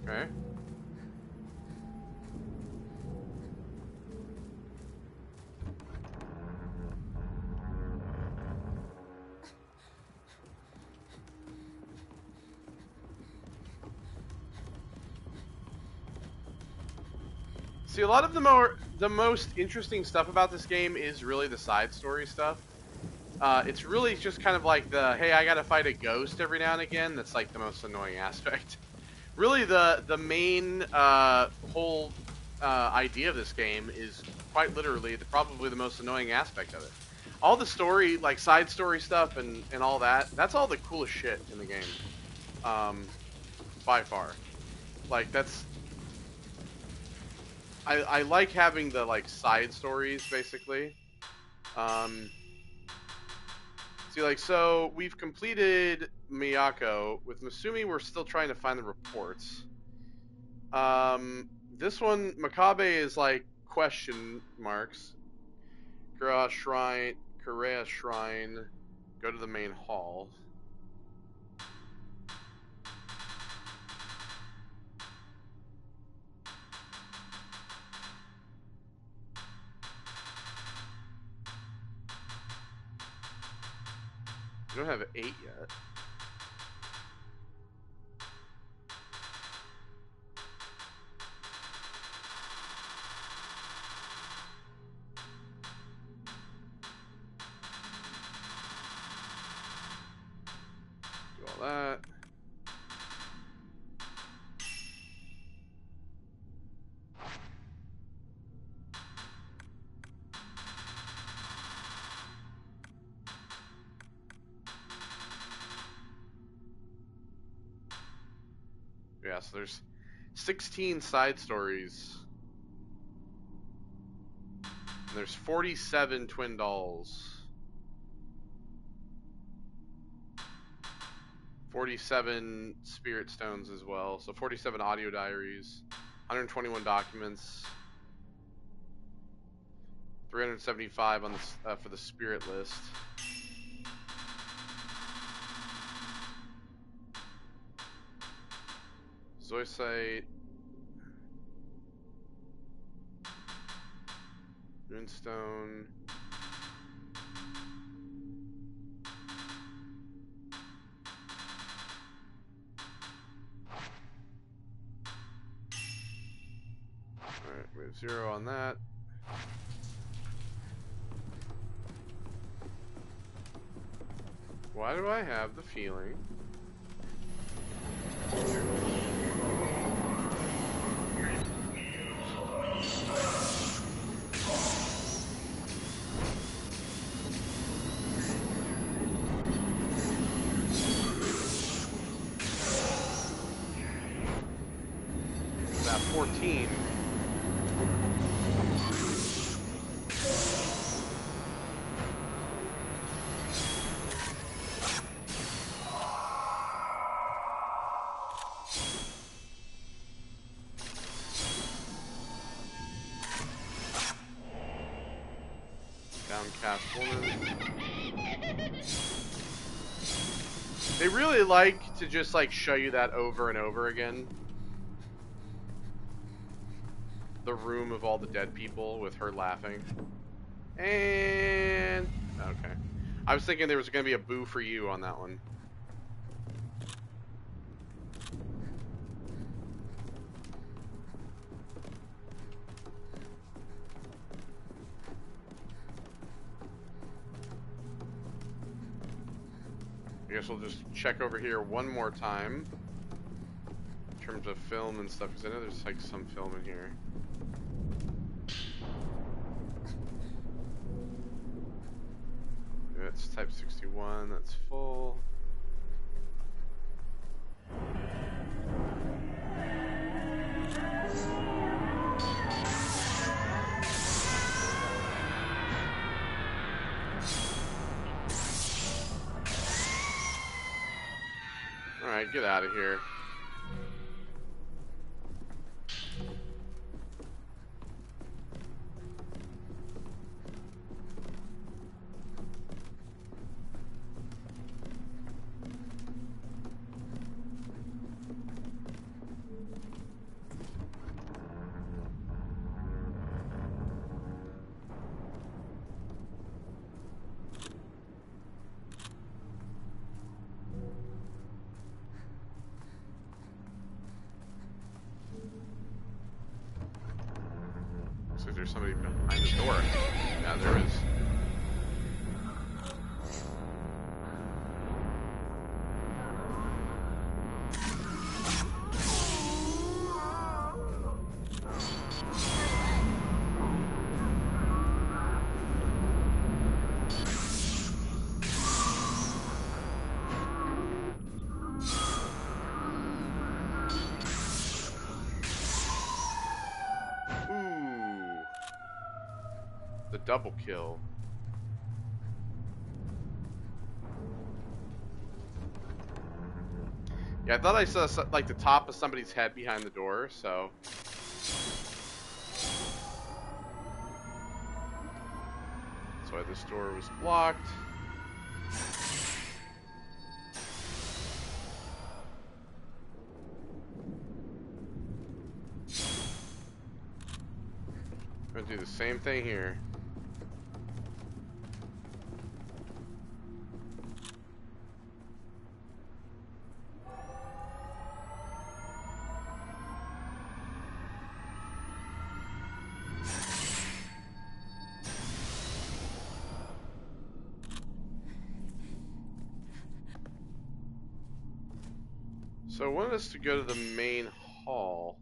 Okay. See, a lot of the most interesting stuff about this game is really the side story stuff. It's really just kind of like the, hey, I gotta fight a ghost every now and again. That's like the most annoying aspect. Really, the main whole idea of this game is quite literally probably the most annoying aspect of it. All the story, like side story stuff and all that, that's all the coolest shit in the game. By far. Like, that's... I like having the, like, side stories, basically. See, like, so we've completed Miyako. With Masumi, we're still trying to find the reports. This one, Makabe is, like, question marks. Korea Shrine, go to the main hall. We don't have 8 yet. Do all that. Yeah, so there's 16 side stories. And there's 47 twin dolls. 47 spirit stones as well. So 47 audio diaries. 121 documents. 375 on the for the spirit list. Zoisite. Runestone. Alright, we have 0 on that. Why do I have the feeling? That 14. Downcast woman. They really like to just like show you that over and over again. The room of all the dead people with her laughing. And okay. I was thinking there was gonna be a boo for you on that one. I guess we'll just check over here one more time in terms of film and stuff, because I know there's like some film in here. That's type 61, that's full. Alright, get out of here. there's somebody behind the door. Yeah, there is. The double kill. Yeah, I thought I saw like the top of somebody's head behind the door, so. That's why this door was blocked. I'm gonna do the same thing here. So I wanted us to go to the main hall.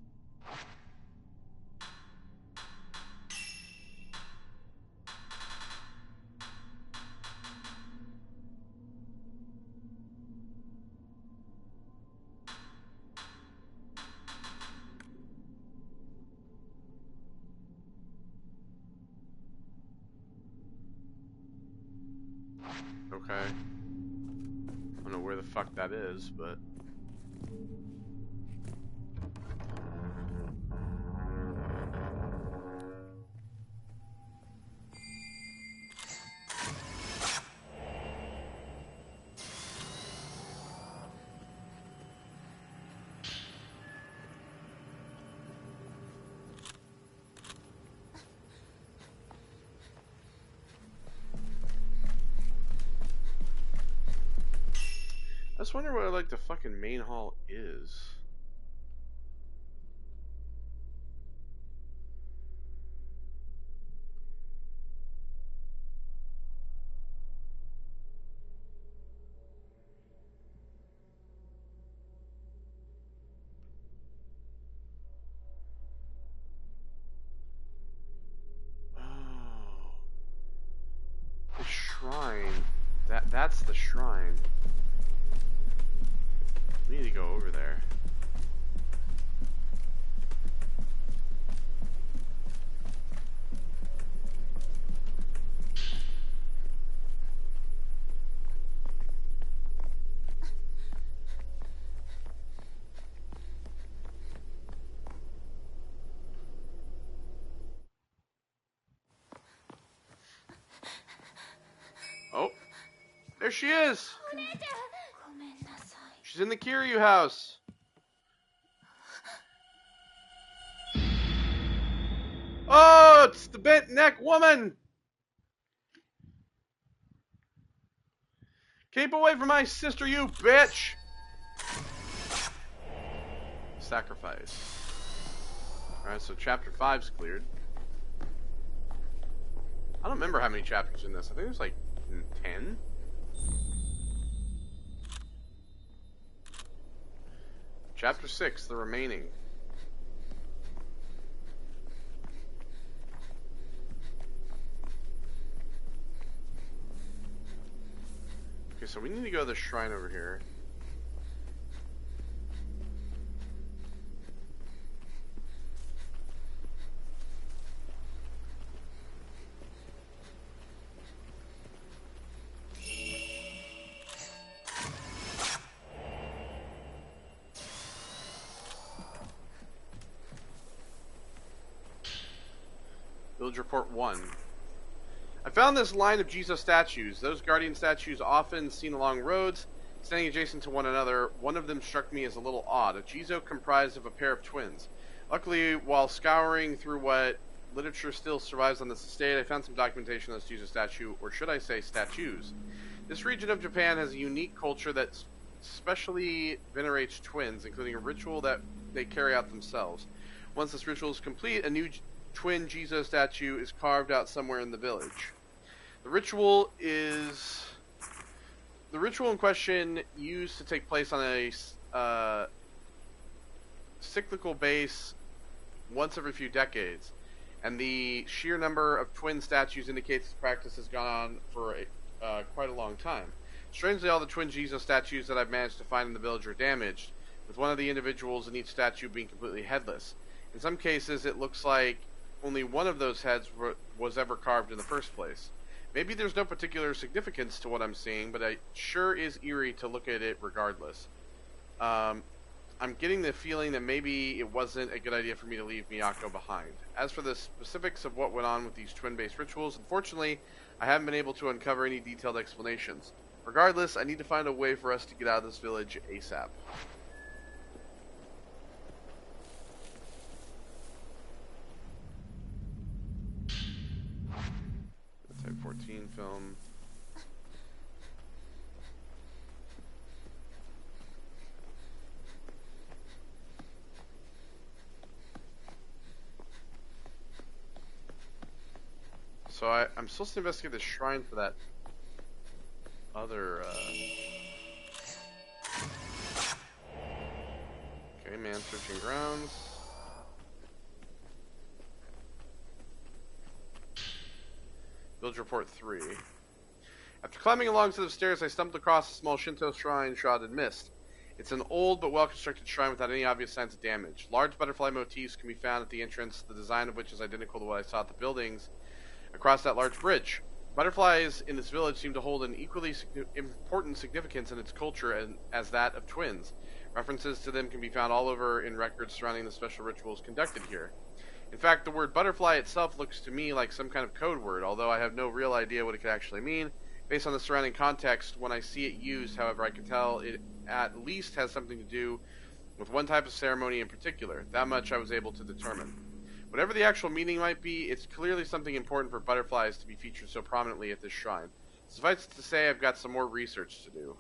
Okay. I don't know where the fuck that is, but... I just wonder what like the fucking main hall is. Oh, the shrine. That's the shrine. We need to go over there. Oh, there she is. She's in the Kiryu house. Oh, it's the bent neck woman. Keep away from my sister, you bitch. Sacrifice. Alright, so chapter 5's cleared. I don't remember how many chapters in this. I think there's like 10. Chapter 6, the remaining. Okay, so we need to go to the shrine over here. Village Report 1. I found this line of Jizo statues. Those guardian statues often seen along roads, standing adjacent to one another. One of them struck me as a little odd. A Jizo comprised of a pair of twins. Luckily, while scouring through what literature still survives on this estate, I found some documentation of this Jizo statue, or should I say statues. This region of Japan has a unique culture that specially venerates twins, including a ritual that they carry out themselves. Once this ritual is complete, a new twin Jizo statue is carved out somewhere in the village. The ritual in question used to take place on a cyclical base once every few decades, and the sheer number of twin statues indicates this practice has gone on for quite a long time. Strangely, all the twin Jizo statues that I've managed to find in the village are damaged, with one of the individuals in each statue being completely headless. In some cases, it looks like only one of those heads was ever carved in the first place. Maybe there's no particular significance to what I'm seeing, but it sure is eerie to look at it regardless. I'm getting the feeling that maybe it wasn't a good idea for me to leave Miyako behind. As for the specifics of what went on with these twin-based rituals, unfortunately, I haven't been able to uncover any detailed explanations. Regardless, I need to find a way for us to get out of this village ASAP. Type 14 film. So I'm supposed to investigate the shrine for that other, Okay, man searching grounds. Village Report 3. After climbing along a set of stairs, I stumbled across a small Shinto shrine shrouded in mist. It's an old but well-constructed shrine without any obvious signs of damage. Large butterfly motifs can be found at the entrance, the design of which is identical to what I saw at the buildings across that large bridge. Butterflies in this village seem to hold an equally important significance in its culture as that of twins. References to them can be found all over in records surrounding the special rituals conducted here. In fact, the word butterfly itself looks to me like some kind of code word, although I have no real idea what it could actually mean. Based on the surrounding context, when I see it used, however, I can tell it at least has something to do with one type of ceremony in particular. That much I was able to determine. Whatever the actual meaning might be, it's clearly something important for butterflies to be featured so prominently at this shrine. Suffice it to say, I've got some more research to do.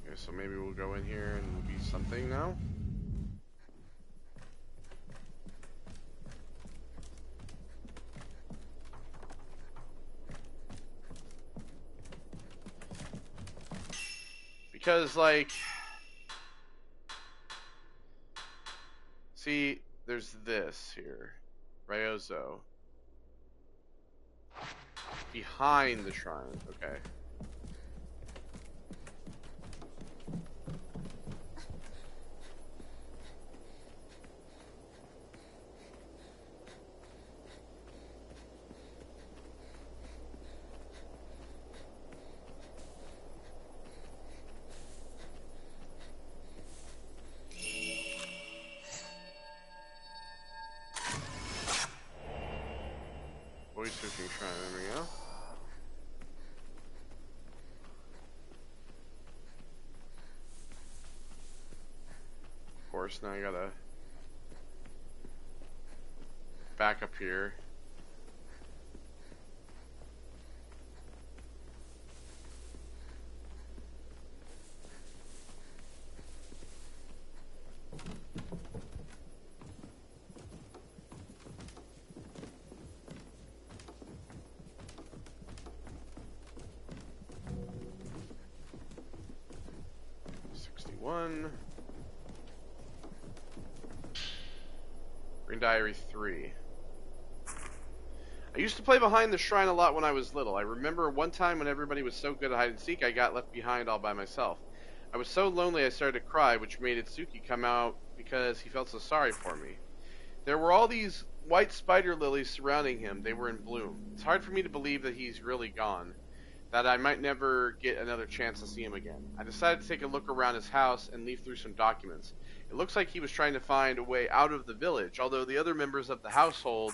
Okay, so maybe we'll go in here and be something now. Because, like, see, there's this here, Ryozo, behind the shrine, okay. Voice searching shrine, there we go. Of course, now I gotta back up here. Green Diary 3. I used to play behind the shrine a lot when I was little. I remember one time when everybody was so good at hide and seek, I got left behind all by myself. I was so lonely I started to cry, which made Itsuki come out because he felt so sorry for me. There were all these white spider lilies surrounding him. They were in bloom. It's hard for me to believe that he's really gone, that I might never get another chance to see him again. I decided to take a look around his house and leaf through some documents. It looks like he was trying to find a way out of the village, although the other members of the household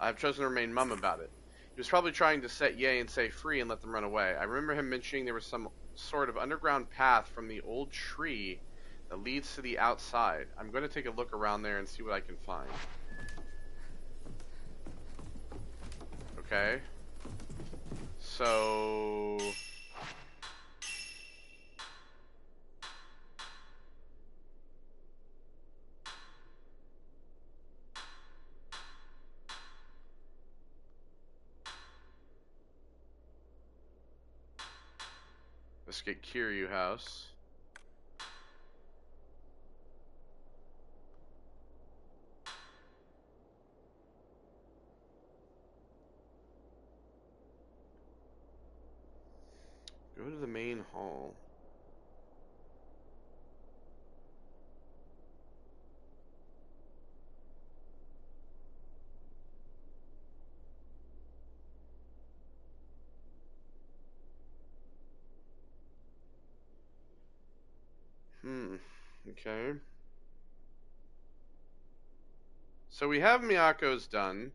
have chosen to remain mum about it. He was probably trying to set Ye and Sei free and let them run away. I remember him mentioning there was some sort of underground path from the old tree that leads to the outside. I'm going to take a look around there and see what I can find. Okay. So Investigate Kiryu house. Go to the main hall. Okay. So we have Miyako's done.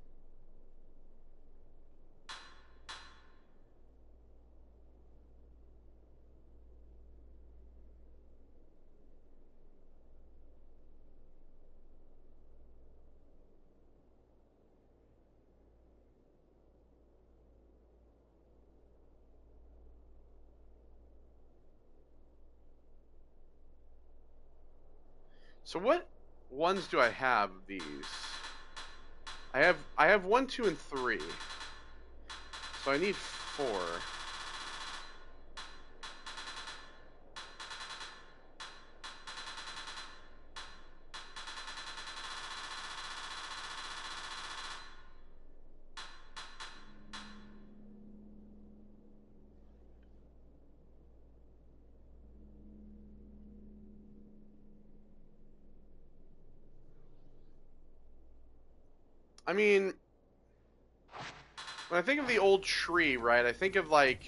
So what ones do I have of these? I have 1, 2, and 3. So I need 4. I mean, when I think of the old tree, right, I think of like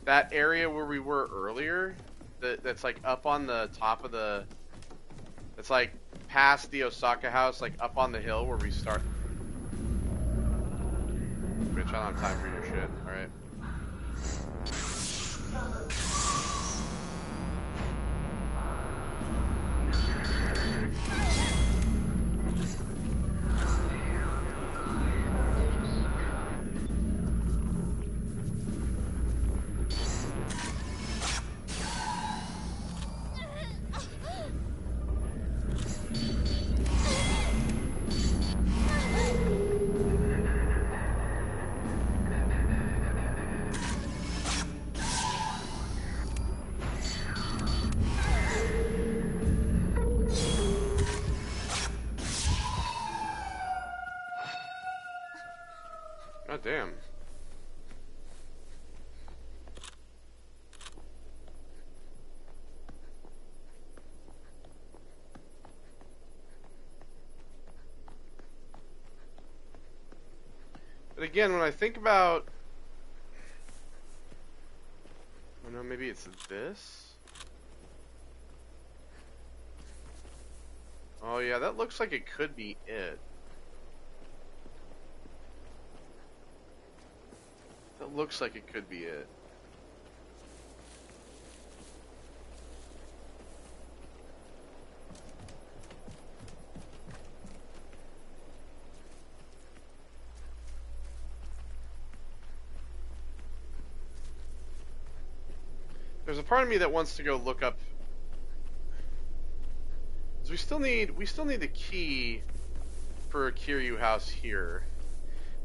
that area where we were earlier. That's like up on the top of the. It's like past the Osaka house, like up on the hill where we start. Bitch, I don't have time for your shit. All right. God damn. But again, when I think about, I don't know, maybe it's this. Oh yeah, that looks like it could be it. That looks like it could be it. There's a part of me that wants to go look up. 'Cause we still need the key for a Kiryu house here.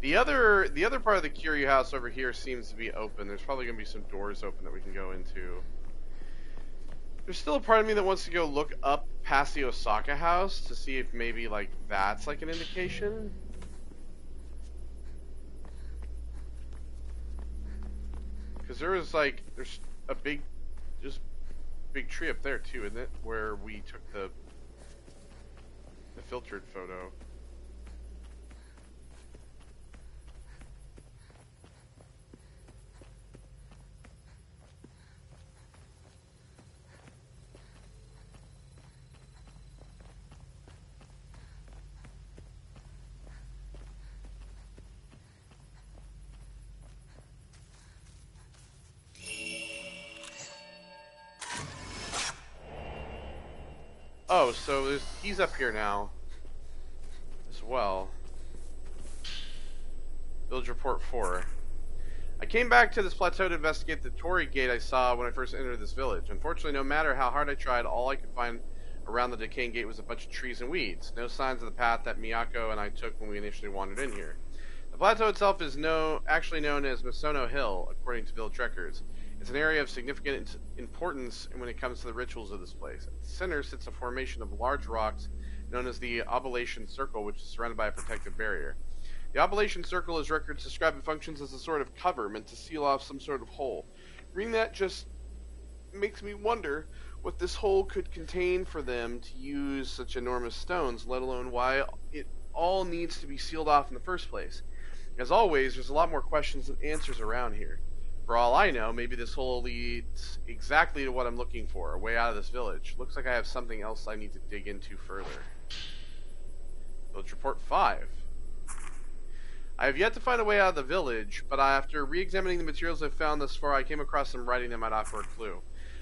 The other part of the Kiryu house over here seems to be open. There's probably gonna be some doors open that we can go into. There's still a part of me that wants to go look up past the Osaka house to see if maybe like that's like an indication. Because there's a big tree up there too, isn't it? Where we took the filtered photo. Oh, so he's up here now as well. Village Report 4. I came back to this plateau to investigate the Torii gate I saw when I first entered this village. Unfortunately, no matter how hard I tried, all I could find around the decaying gate was a bunch of trees and weeds. No signs of the path that Miyako and I took when we initially wandered in here. The plateau itself is actually known as Misono Hill, according to village records. It's an area of significant importance when it comes to the rituals of this place. At the center sits a formation of large rocks known as the Oblation Circle, which is surrounded by a protective barrier. The Oblation Circle, as records describe it, functions as a sort of cover meant to seal off some sort of hole. Reading that just makes me wonder what this hole could contain for them to use such enormous stones, let alone why it all needs to be sealed off in the first place. As always, there's a lot more questions than answers around here. For all I know, maybe this hole leads exactly to what I'm looking for, a way out of this village. Looks like I have something else I need to dig into further. Village Report 5. I have yet to find a way out of the village, but after re-examining the materials I've found thus far, I came across some writing that might offer a clue.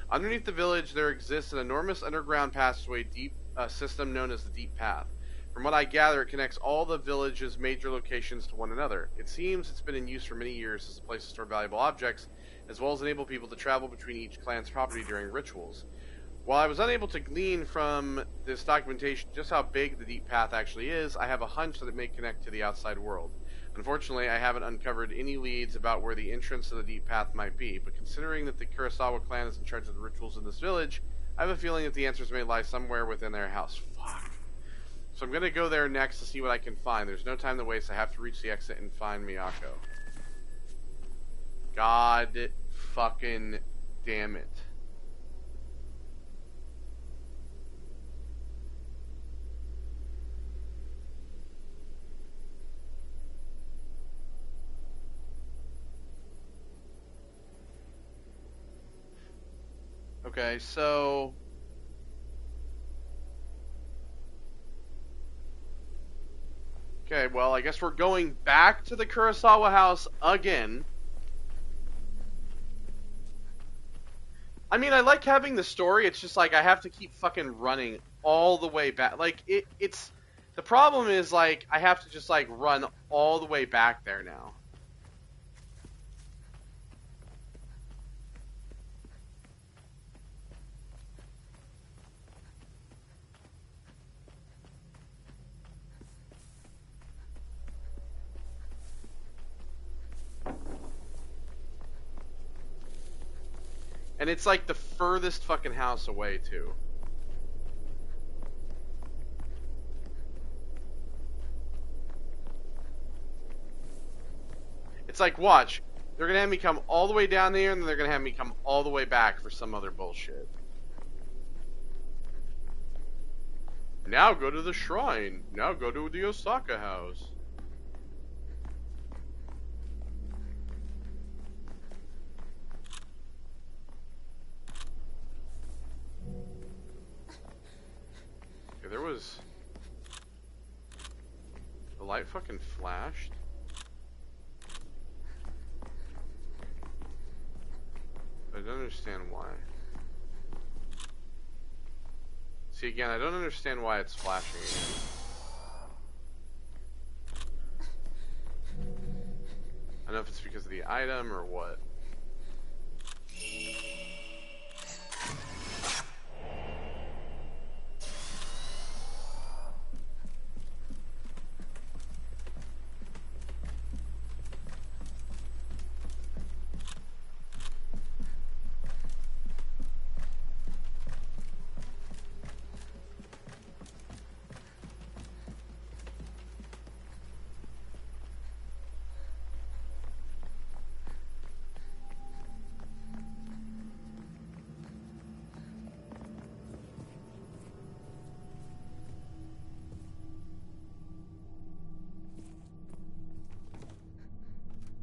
Underneath the village, there exists an enormous underground passageway system known as the Deep Path. From what I gather, it connects all the village's major locations to one another. It seems it's been in use for many years as a place to store valuable objects, as well as enable people to travel between each clan's property during rituals. While I was unable to glean from this documentation just how big the Deep Path actually is, I have a hunch that it may connect to the outside world. Unfortunately, I haven't uncovered any leads about where the entrance to the Deep Path might be, but considering that the Kurosawa clan is in charge of the rituals in this village, I have a feeling that the answers may lie somewhere within their house. Fuck. So I'm gonna go there next to see what I can find. There's no time to waste. I have to reach the exit and find Miyako. God fucking damn it. Okay, so okay, well, I guess we're going back to the Kurosawa house again. I mean, I like having the story. It's just like I have to keep fucking running all the way back. Like it's the problem is like I have to just like run all the way back there now. And it's like the furthest fucking house away, too. It's like, watch. They're gonna have me come all the way down there, and then they're gonna have me come all the way back for some other bullshit. Now go to the shrine. Now go to the Osaka house. There was... The light fucking flashed. I don't understand why. See, again, I don't understand why it's flashing again. I don't know if it's because of the item or what.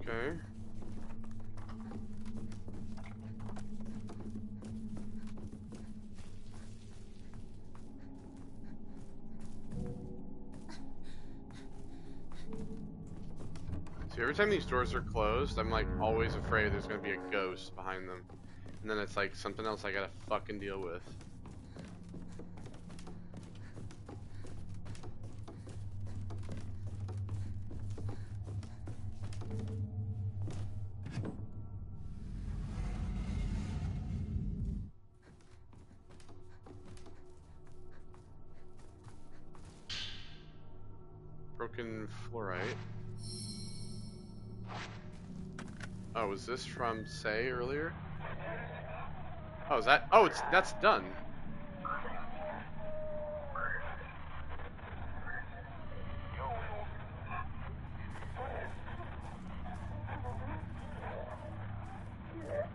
Okay. See, every time these doors are closed, I'm like always afraid there's gonna be a ghost behind them. And then it's like something else I gotta fucking deal with. Broken fluorite. Oh, was this from Say earlier? Oh, is that? Oh, that's done.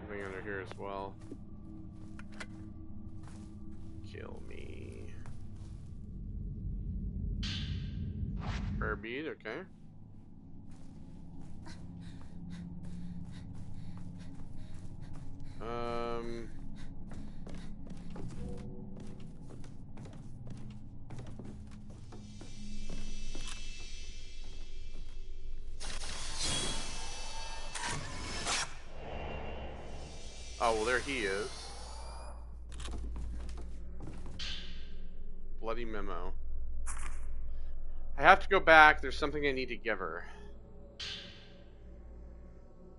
Something under here as well. Kill me. Prayer bead, okay. Oh, well, there he is. Bloody memo. I have to go back. There's something I need to give her.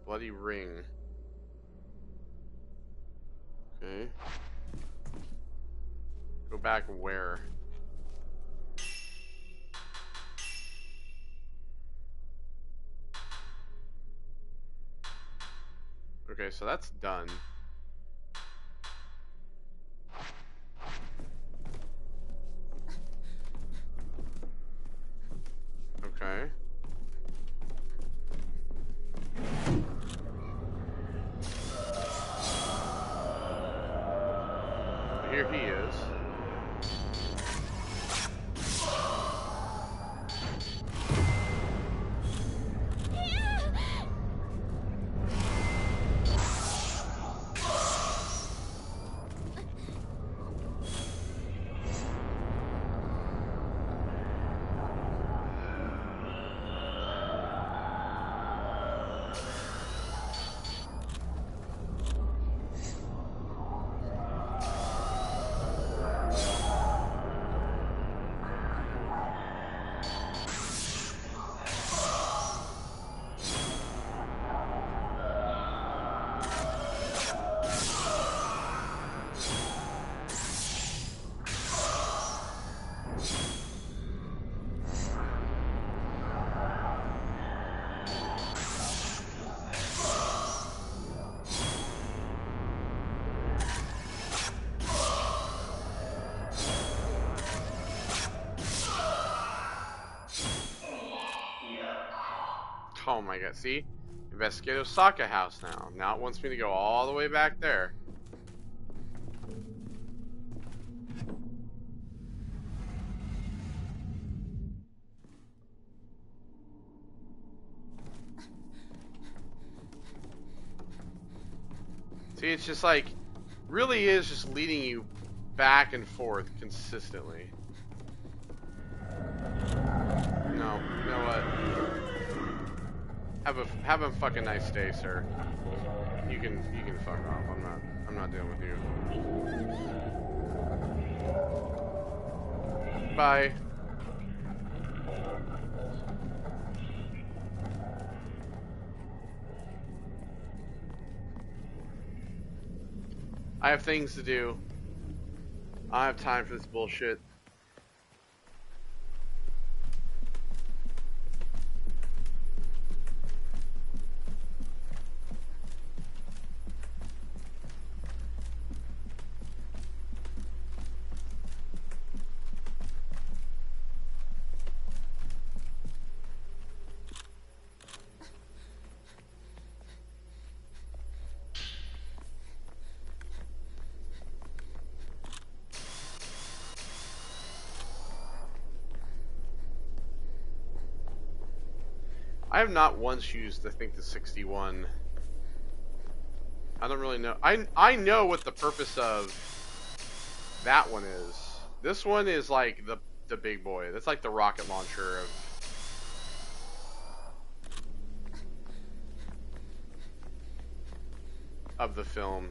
Bloody ring. Okay. Go back where? Okay, so that's done. Okay. Here he is. Oh my god, see? Investigate Osaka House now. Now it wants me to go all the way back there. See, it's just like, really is just leading you back and forth consistently. No, you know what? Have a fucking nice day, sir. You can fuck off. I'm not dealing with you. Bye. I have things to do. I don't have time for this bullshit. I have not once used, I think, the 61. I don't really know. I know what the purpose of that one is. This one is like the big boy. That's like the rocket launcher of the film.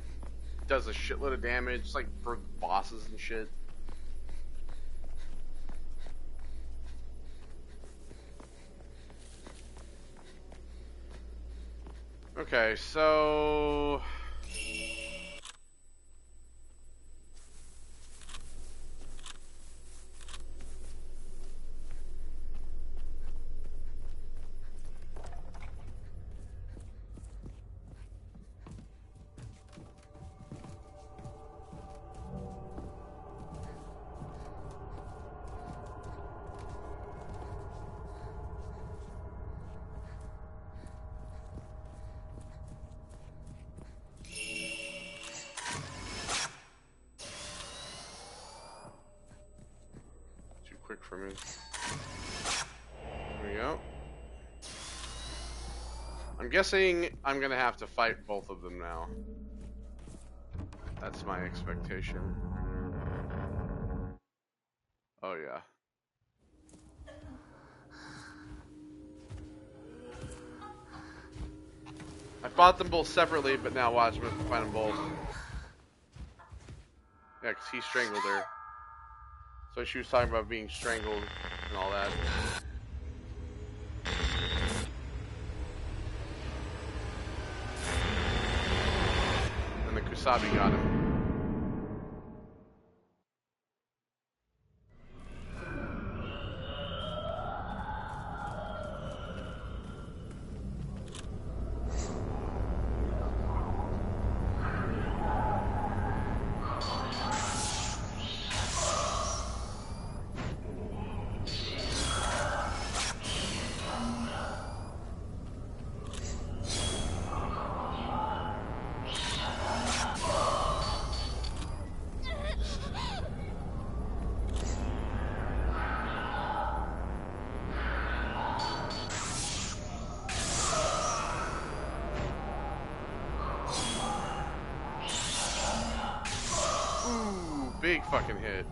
Does a shitload of damage, like for bosses and shit. Okay, so quick for me. There we go. I'm guessing I'm gonna have to fight both of them now. That's my expectation. Oh yeah. I fought them both separately, but now watch, I'm gonna find them both. Yeah, because he strangled her. So she was talking about being strangled and all that. And the Kusabi got him. Big fucking hit.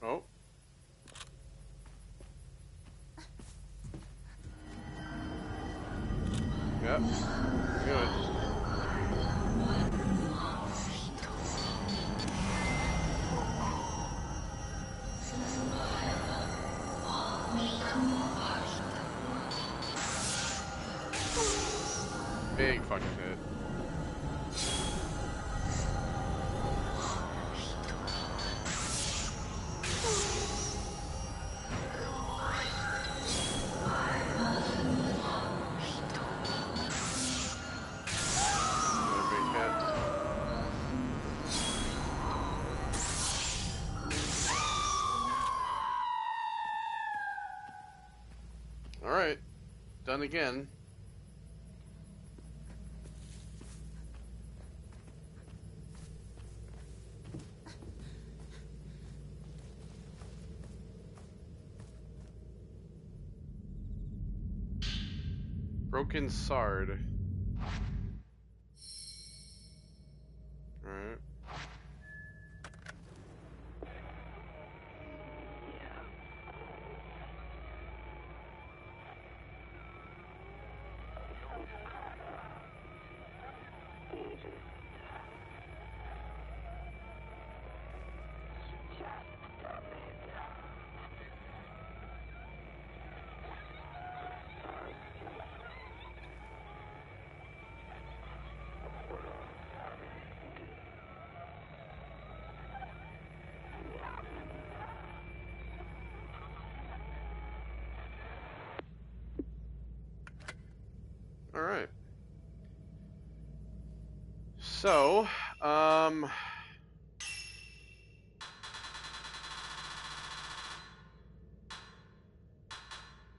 Oh. Yep. Good. Big fucking hit. Another big hit. Alright. Done again. Broken Sard. Alright. Alright. So,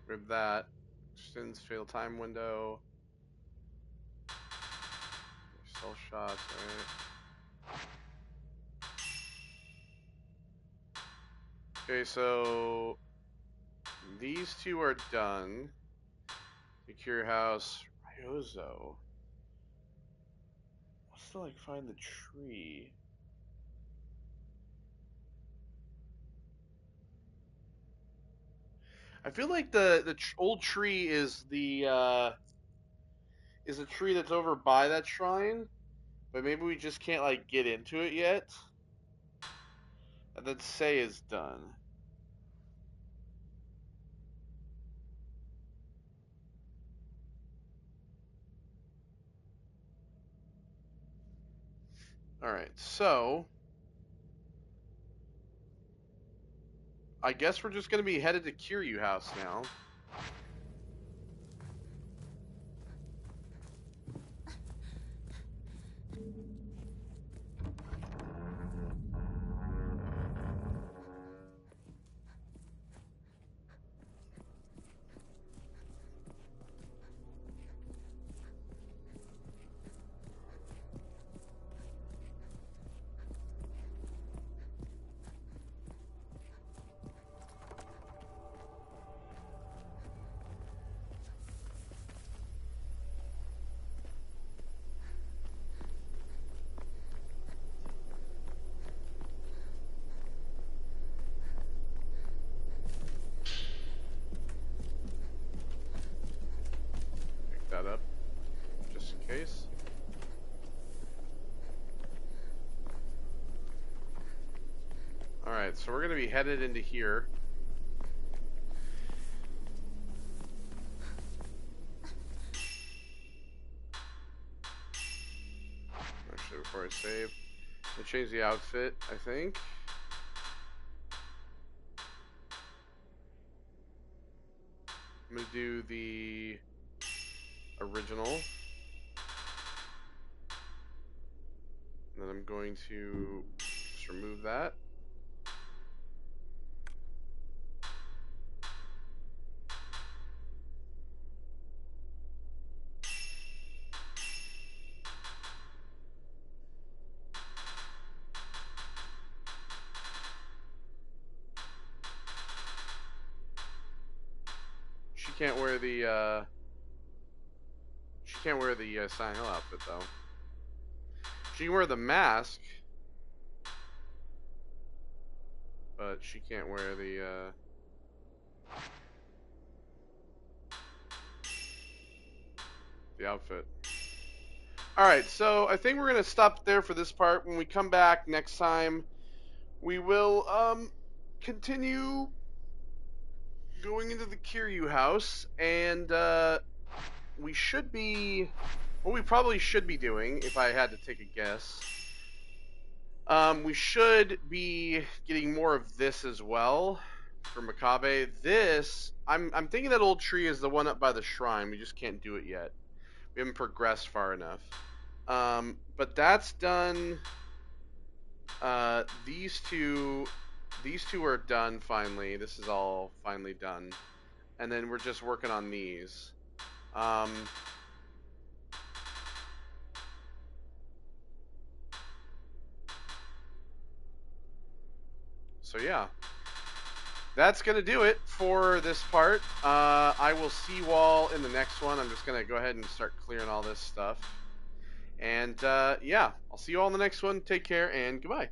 with that, extends fatal time window. Cell shots, right? Okay, so these two are done. Secure house, Ryozo. What's to like find the tree? I feel like the old tree is the is a tree that's over by that shrine, but maybe we just can't like get into it yet. And then say is done. All right, so I guess we're just gonna be headed to Kiryu House now. Alright, so we're gonna be headed into here. Actually, before I save, I change the outfit, I think. I'm gonna do the original. And then I'm going to just remove that. She can't wear the Silent Hill outfit though. She can wear the mask, but she can't wear the outfit. Alright, so I think we're gonna stop there for this part. When we come back next time, we will continue going into the Kiryu house, and we should be, what we probably should be doing, if I had to take a guess, we should be getting more of this as well for Makabe. This, I'm thinking that old tree is the one up by the shrine. We just can't do it yet. We haven't progressed far enough. But that's done. These two are done finally. This is all finally done. And then we're just working on these. So yeah, that's gonna do it for this part. I will see you all in the next one. I'm just gonna go ahead and start clearing all this stuff. And yeah, I'll see you all in the next one. Take care and goodbye.